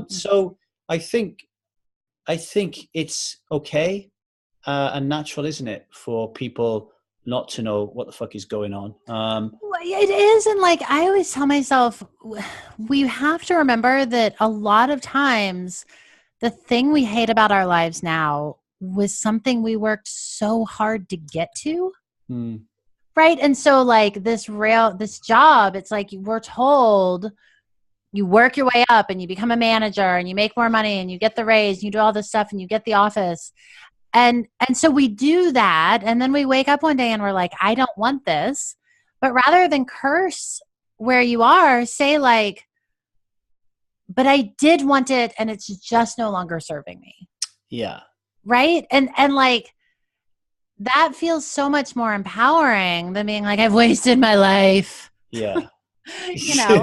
So I think it's okay and natural, isn't it, for people not to know what the fuck is going on? It is. And like, I always tell myself, we have to remember that a lot of times the thing we hate about our lives now was something we worked so hard to get to. Right. And so like this job, it's like we're told you work your way up and you become a manager and you make more money and you get the raise, and you do all this stuff and you get the office. And so we do that. And then we wake up one day and we're like, I don't want this. But rather than curse where you are, say like, but I did want it and it's just no longer serving me. Yeah. Right. And like, that feels so much more empowering than being like, I've wasted my life. Yeah. You know,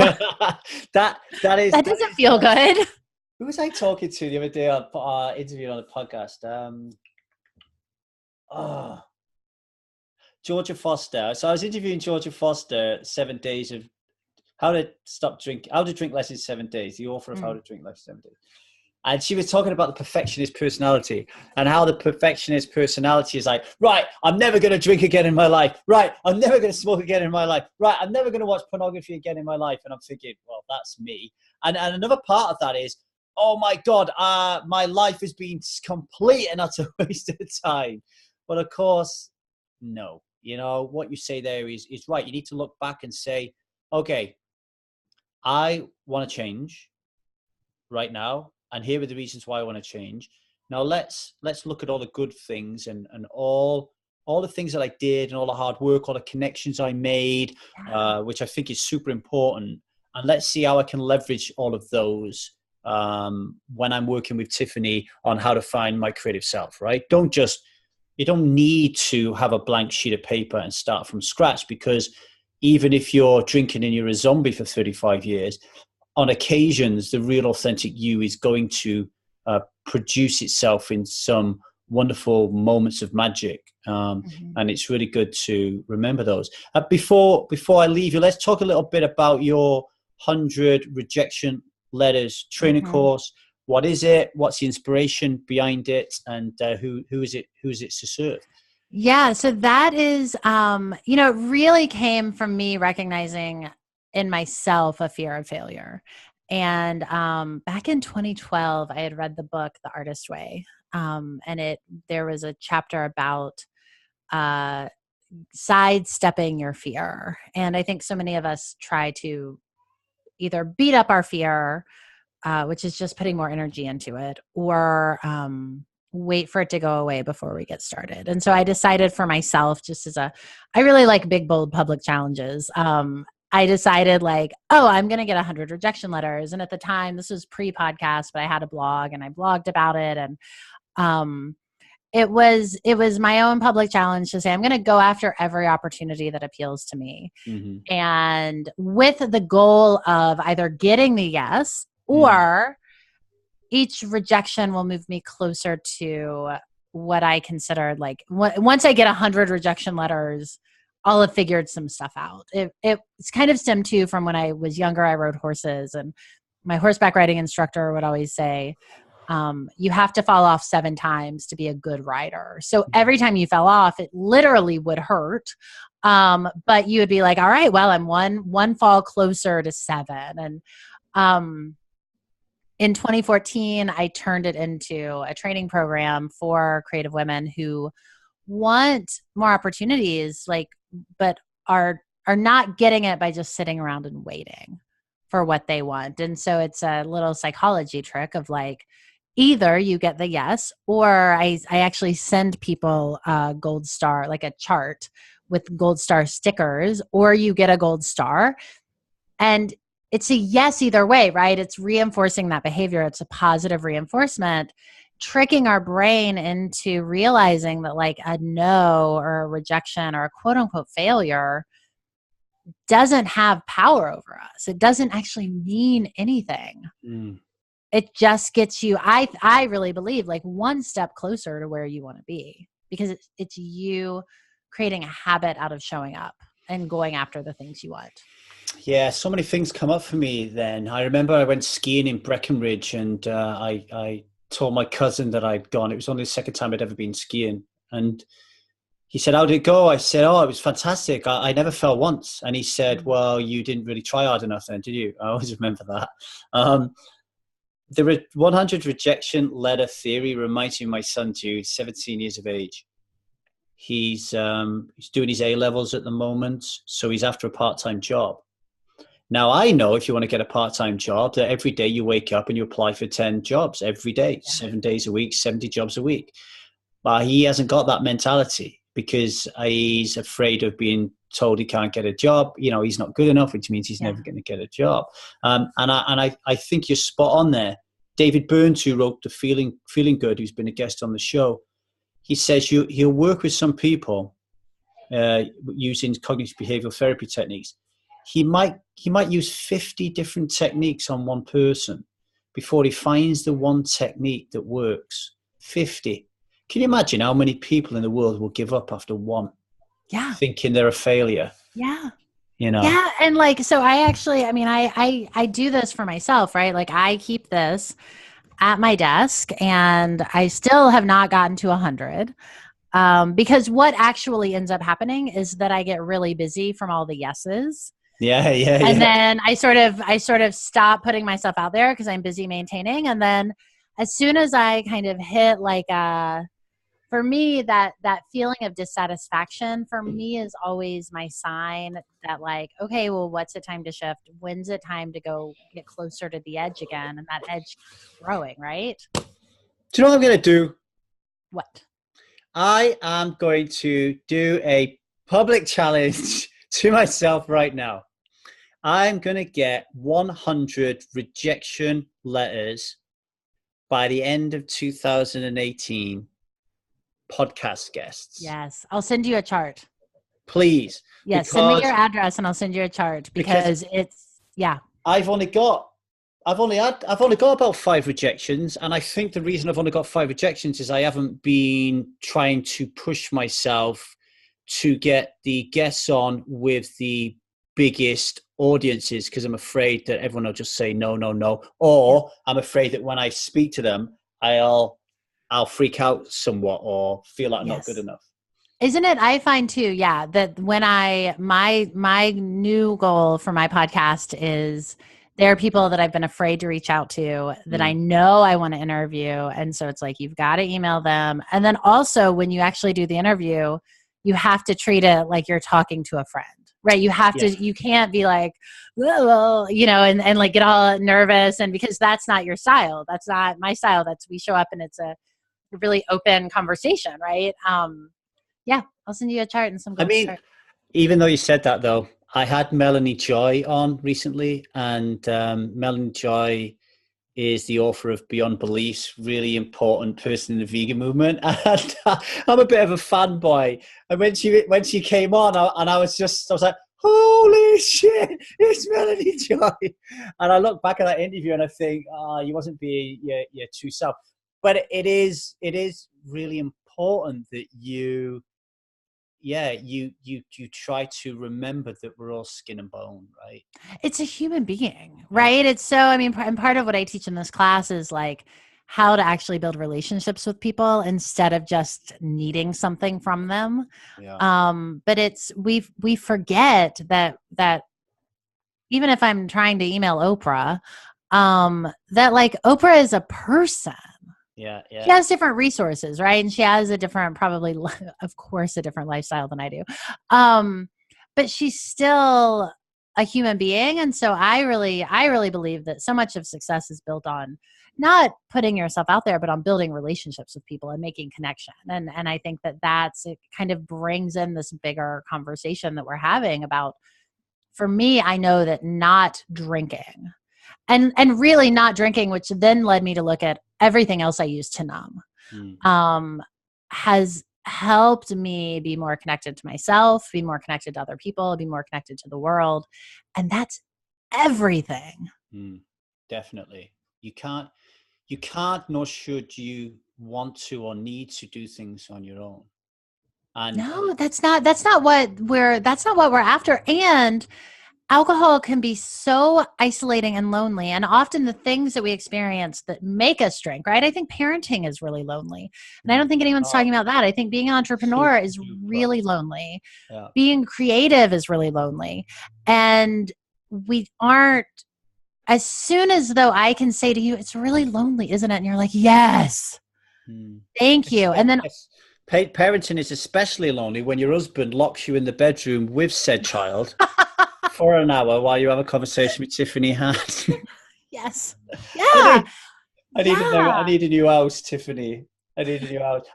that that doesn't feel good. Who was I talking to the other day on interviewing on the podcast? Oh, Georgia Foster. So I was interviewing Georgia Foster, 7 days of how to drink less in 7 days, the author of How to Drink Less in 7 Days. And she was talking about the perfectionist personality and how the perfectionist personality is like, right, I'm never going to drink again in my life. Right, I'm never going to smoke again in my life. Right, I'm never going to watch pornography again in my life. And I'm thinking, well, that's me. And another part of that is, oh my God, my life has been complete and utter waste of time. But of course, no. You know, what you say there is right. You need to look back and say, okay, I want to change right now, and here are the reasons why I want to change. Now let's look at all the good things and all the things that I did and all the hard work, all the connections I made, which I think is super important. And let's see how I can leverage all of those when I'm working with Tiffany on how to find my creative self, right? You don't need to have a blank sheet of paper and start from scratch, because even if you're drinking and you're a zombie for 35 years, on occasions, the real authentic you is going to produce itself in some wonderful moments of magic. And it's really good to remember those. Before I leave you, let's talk a little bit about your 100 rejection letters training course. What is it? What's the inspiration behind it? And who is it to serve? Yeah. So that is, it really came from me recognizing in myself a fear of failure. And back in 2012, I had read the book, The Artist Way. And there was a chapter about sidestepping your fear. And I think so many of us try to either beat up our fear, which is just putting more energy into it, or wait for it to go away before we get started. And so I decided for myself, I really like big, bold public challenges. I decided I'm going to get 100 rejection letters. And at the time, this was pre-podcast, but I had a blog and I blogged about it. And it was my own public challenge to say, I'm going to go after every opportunity that appeals to me. And with the goal of either getting the yes, or each rejection will move me closer to what I considered once I get 100 rejection letters, I'll have figured some stuff out. It's kind of stemmed too from when I was younger. I rode horses, and my horseback riding instructor would always say, you have to fall off 7 times to be a good rider. So every time you fell off, it literally would hurt. But you would be like, all right, well, I'm one fall closer to 7. And in 2014, I turned it into a training program for creative women who want more opportunities, but are not getting it by just sitting around and waiting for what they want. And so it's a little psychology trick of either you get the yes, or I actually send people a gold star, like a chart with gold star stickers, or you get a gold star. And it's a yes either way, right? It's reinforcing that behavior. It's a positive reinforcement, tricking our brain into realizing that a no or a rejection or a quote unquote failure doesn't have power over us. It doesn't actually mean anything. It just gets you, I really believe, one step closer to where you want to be, because it's you creating a habit out of showing up and going after the things you want. Yeah, so many things come up for me then. I remember I went skiing in Breckenridge, and I told my cousin that I'd gone. It was only the second time I'd ever been skiing. And he said, how did it go? I said, oh, it was fantastic. I never fell once. And he said, well, you didn't really try hard enough then, did you? I always remember that. The 100 rejection letter theory reminds me of my son, Jude, 17 years of age. He's doing his A-levels at the moment, so he's after a part-time job. Now, I know if you want to get a part-time job, that every day you wake up and you apply for 10 jobs every day, 7 days a week, 70 jobs a week. But he hasn't got that mentality because he's afraid of being told he can't get a job. He's not good enough, which means he's never going to get a job. And I think you're spot on there. David Burns, who wrote The Feeling Good, who's been a guest on the show, he says he'll work with some people using cognitive behavioral therapy techniques. he might use 50 different techniques on one person before he finds the one technique that works. 50. Can you imagine how many people in the world will give up after one? Yeah. Thinking they're a failure. Yeah. You know? Yeah. And like, so I actually, I mean, I do this for myself, right? Like I keep this at my desk and I still have not gotten to 100. Because what actually ends up happening is that I get really busy from all the yeses. Yeah. And then I sort of stop putting myself out there because I'm busy maintaining. And then as soon as I kind of hit like for me, that feeling of dissatisfaction for me is always my sign that like, okay, well, what's it time to shift? When's it time to go get closer to the edge again? And that edge keeps growing, right? Do you know what I'm going to do? What? I am going to do a public challenge to myself right now. I'm going to get 100 rejection letters by the end of 2018. Podcast guests. Yes. I'll send you a chart. Please. Yes. Send me your address and I'll send you a chart because it's, yeah. I've only got about 5 rejections. And I think the reason I've only got 5 rejections is I haven't been trying to push myself to get the guests on with the biggest audiences because I'm afraid that everyone will just say no. Or I'm afraid that when I speak to them, I'll freak out somewhat or feel like I'm not good enough. Isn't it? I find too, yeah, that when my new goal for my podcast is there are people that I've been afraid to reach out to that I know I want to interview. And so it's like, you've got to email them. And then also when you actually do the interview, you have to treat it like you're talking to a friend, right? You have to, you can't be like, you know, and like get all nervous. And because that's not your style. That's not my style. We show up and it's a really open conversation, right? Yeah, I'll send you a chart and some goals. I mean, even though you said that though, I had Melanie Joy on recently, and Melanie Joy is the author of Beyond Beliefs, really important person in the vegan movement. And I'm a bit of a fanboy. And when she came on, I was like, holy shit, it's Melanie Joy. And I look back at that interview and I think, you wasn't being your true self. But it is really important that you try to remember that we're all skin and bone, right? It's a human being, right? It's so, I mean, and part of what I teach in this class is like how to actually build relationships with people instead of just needing something from them. Yeah. But we forget that even if I'm trying to email Oprah, that like Oprah is a person. Yeah. She has different resources, right? And she has a different, probably, of course, a different lifestyle than I do. But she's still a human being. And so I really believe that so much of success is built on not putting yourself out there, but on building relationships with people and making connection. And I think it kind of brings in this bigger conversation that we're having about, for me, I know that not drinking and really not drinking, which then led me to look at everything else I used to numb, has helped me be more connected to myself, be more connected to other people, be more connected to the world. And that's everything. Definitely. You can't, nor should you want to or need to do things on your own. And no, that's not what we're after. And alcohol can be so isolating and lonely. And often the things that we experience that make us drink, right? I think parenting is really lonely. And I don't think anyone's talking about that. I think being an entrepreneur is really lonely. Yeah. Being creative is really lonely. And we aren't, as soon as though I can say to you, it's really lonely, isn't it? And you're like, yes, thank you. And then parenting is especially lonely when your husband locks you in the bedroom with said child for an hour while you have a conversation with Tiffany Han. Yes. Yeah. I need a new house, Tiffany. I need a new house.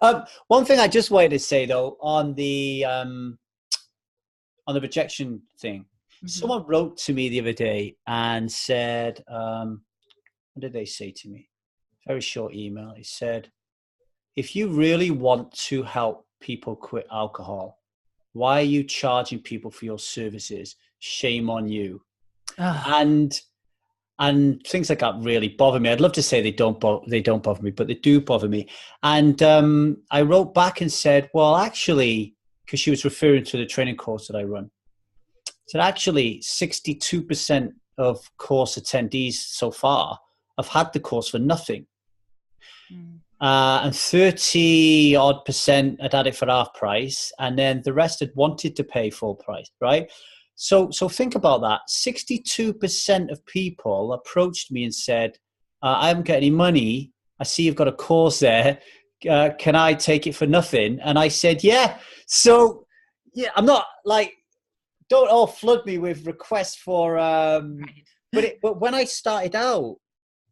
One thing I just wanted to say though, on the rejection thing, someone wrote to me the other day and said, what did they say to me? Very short email. He said, if you really want to help people quit alcohol, why are you charging people for your services? shame on you. Ugh. And things like that really bother me. I'd love to say they don't bother me, but they do bother me. And I wrote back and said, well, actually, because she was referring to the training course that I run, said actually 62% of course attendees so far have had the course for nothing. And 30 odd percent had it for half price, and then the rest had wanted to pay full price, right? So think about that. 62% of people approached me and said, I haven't got any money. I see you've got a course there. Can I take it for nothing? And I said, yeah. So yeah, I'm not like, don't all flood me with requests for, but when I started out,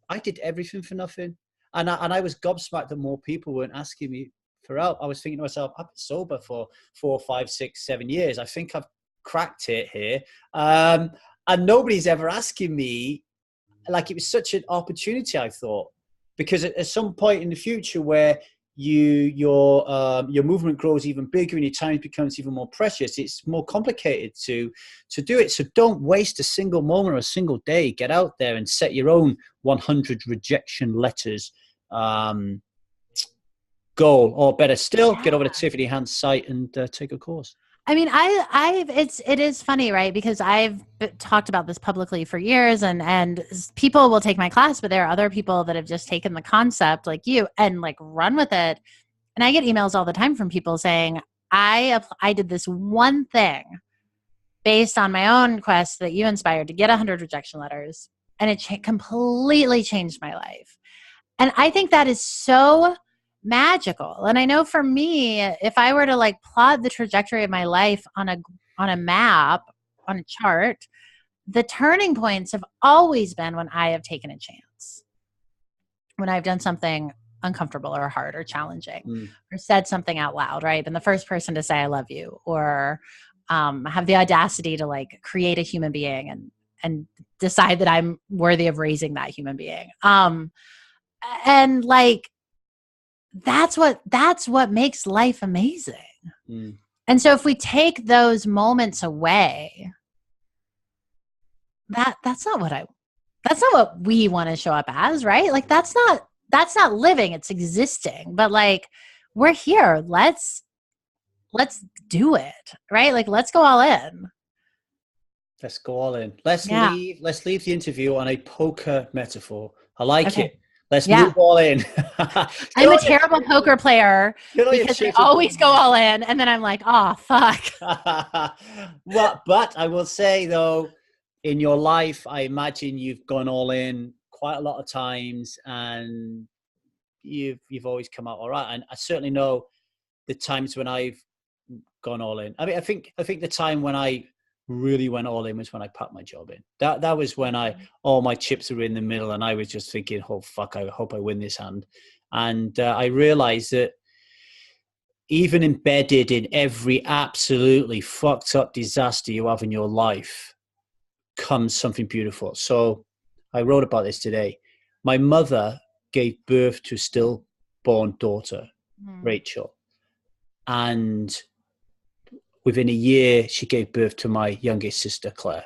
I did everything for nothing. And I was gobsmacked that more people weren't asking me for help. I was thinking to myself, I've been sober for 4, 5, 6, 7 years. I think I've cracked it here. And nobody's ever asking me. Like, it was such an opportunity, I thought, because at some point in the future where your movement grows even bigger and your time becomes even more precious, it's more complicated to do it. So don't waste a single moment or a single day. Get out there and set your own 100 rejection letters goal, or better still, get over to Tiffany Han's site and take a course. I mean, it is funny, right? Because I've talked about this publicly for years, and people will take my class, but there are other people that have just taken the concept like you and like run with it. And I get emails all the time from people saying, I did this one thing based on my own quest that you inspired to get 100 rejection letters, and it completely changed my life. And I think that is so magical. And I know for me, if I were to like plot the trajectory of my life on a map, on a chart, the turning points have always been when I have taken a chance, when I've done something uncomfortable or hard or challenging, or said something out loud, right? Been the first person to say I love you, or have the audacity to like create a human being and decide that I'm worthy of raising that human being. And like, that's what makes life amazing. And so if we take those moments away, that's not what we want to show up as, right? Like that's not living, it's existing. But like, we're here. Let's do it, right? Like, let's go all in. Let's go all in. Let's leave the interview on a poker metaphor. I like it. Let's move all in. I'm a terrible poker player because I always go all in, and then I'm like, oh, fuck. Well, but I will say, though, in your life, I imagine you've gone all in quite a lot of times, and you've always come out all right. And I certainly know the times when I've gone all in. I mean, I think the time when I really went all in was when I packed my job in. That was when all my chips were in the middle, and I was just thinking, oh fuck, I hope I win this hand. And I realized that even embedded in every absolutely fucked up disaster you have in your life comes something beautiful. So I wrote about this today. My mother gave birth to a stillborn daughter, Rachel, and within a year, she gave birth to my youngest sister, Claire.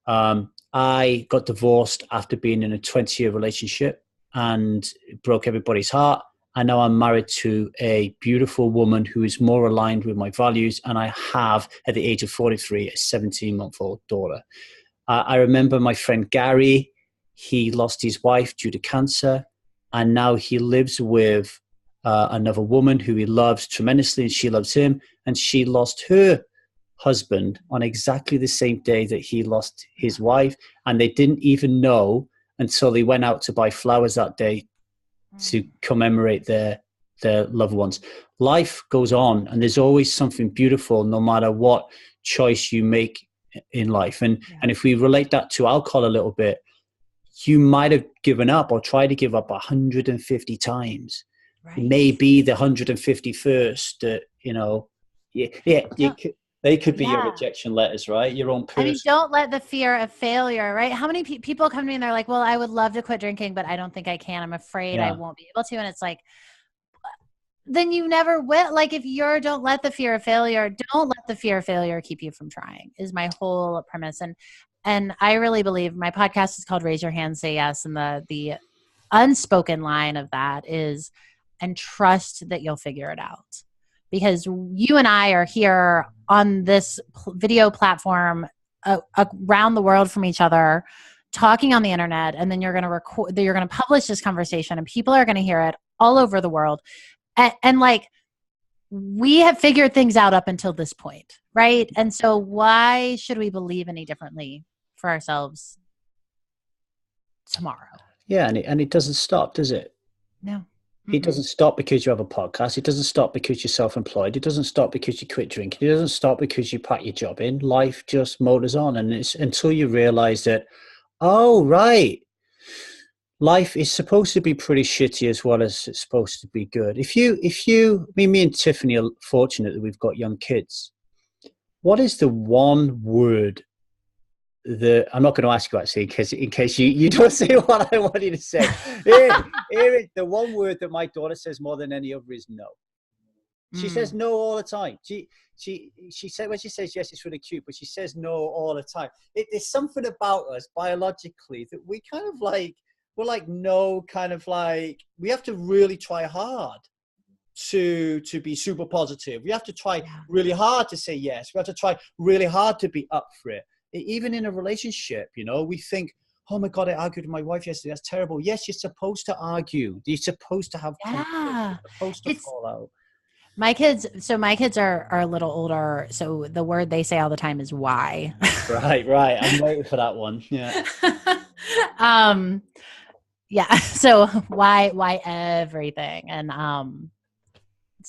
I got divorced after being in a 20-year relationship, and it broke everybody's heart. And now I'm married to a beautiful woman who is more aligned with my values. And I have, at the age of 43, a 17-month-old daughter. I remember my friend Gary. He lost his wife due to cancer, and now he lives with another woman who he loves tremendously, and she loves him. And she lost her husband on exactly the same day that he lost his wife. And they didn't even know until they went out to buy flowers that day to commemorate their loved ones. Life goes on, and there's always something beautiful no matter what choice you make in life. And if we relate that to alcohol a little bit, you might have given up or tried to give up 150 times. Right. Maybe the 151st that, they could be your rejection letters, right? Your own person. I mean, don't let the fear of failure, right? How many people come to me and they're like, well, I would love to quit drinking, but I don't think I can. I'm afraid I won't be able to. And it's like, then you never will. Like if you're, don't let the fear of failure keep you from trying, is my whole premise. And I really believe, my podcast is called Raise Your Hand, Say Yes. And the unspoken line of that is, and trust that you'll figure it out. Because you and I are here on this video platform around the world from each other, talking on the internet, and then you're going to record, you're going to publish this conversation, and people are going to hear it all over the world. And like, we have figured things out up until this point, right? And so why should we believe any differently for ourselves tomorrow? Yeah, and it doesn't stop, does it? No. Mm-hmm. It doesn't stop because you have a podcast. It doesn't stop because you're self-employed. It doesn't stop because you quit drinking. It doesn't stop because you pack your job in. Life just motors on, and it's until you realize that, oh, right, life is supposed to be pretty shitty as well as it's supposed to be good. Me and Tiffany are fortunate that we've got young kids. What is the one word that, I'm not going to ask you actually, in case you don't say what I want you to say. Here, the one word that my daughter says more than any other is no. She says no all the time. She said, when she says yes, it's really cute, but she says no all the time. There's something about us biologically that we kind of like, we're like, no, kind of like, we have to really try hard to be super positive. We have to try really hard to say yes. We have to try really hard to be up for it. Even in a relationship, you know, we think, oh my God, I argued with my wife yesterday. That's terrible. Yes, you're supposed to argue. You're supposed to have conflict. You're supposed to fall out. My kids are a little older, so the word they say all the time is why. Right. I'm waiting for that one. Yeah. Yeah. So why everything? And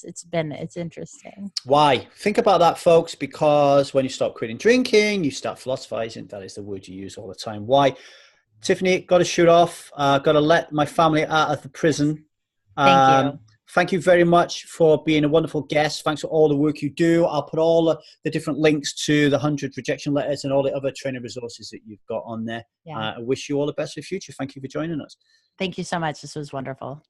it's interesting. Why? Think about that, folks, because when you stop quitting drinking, you start philosophizing. That is the word you use all the time. Why? Tiffany, got to shoot off. Got to let my family out of the prison. Thank you. Thank you very much for being a wonderful guest. Thanks for all the work you do. I'll put all the different links to the 100 rejection letters and all the other training resources that you've got on there. Yeah. I wish you all the best for the future. Thank you for joining us. Thank you so much. This was wonderful.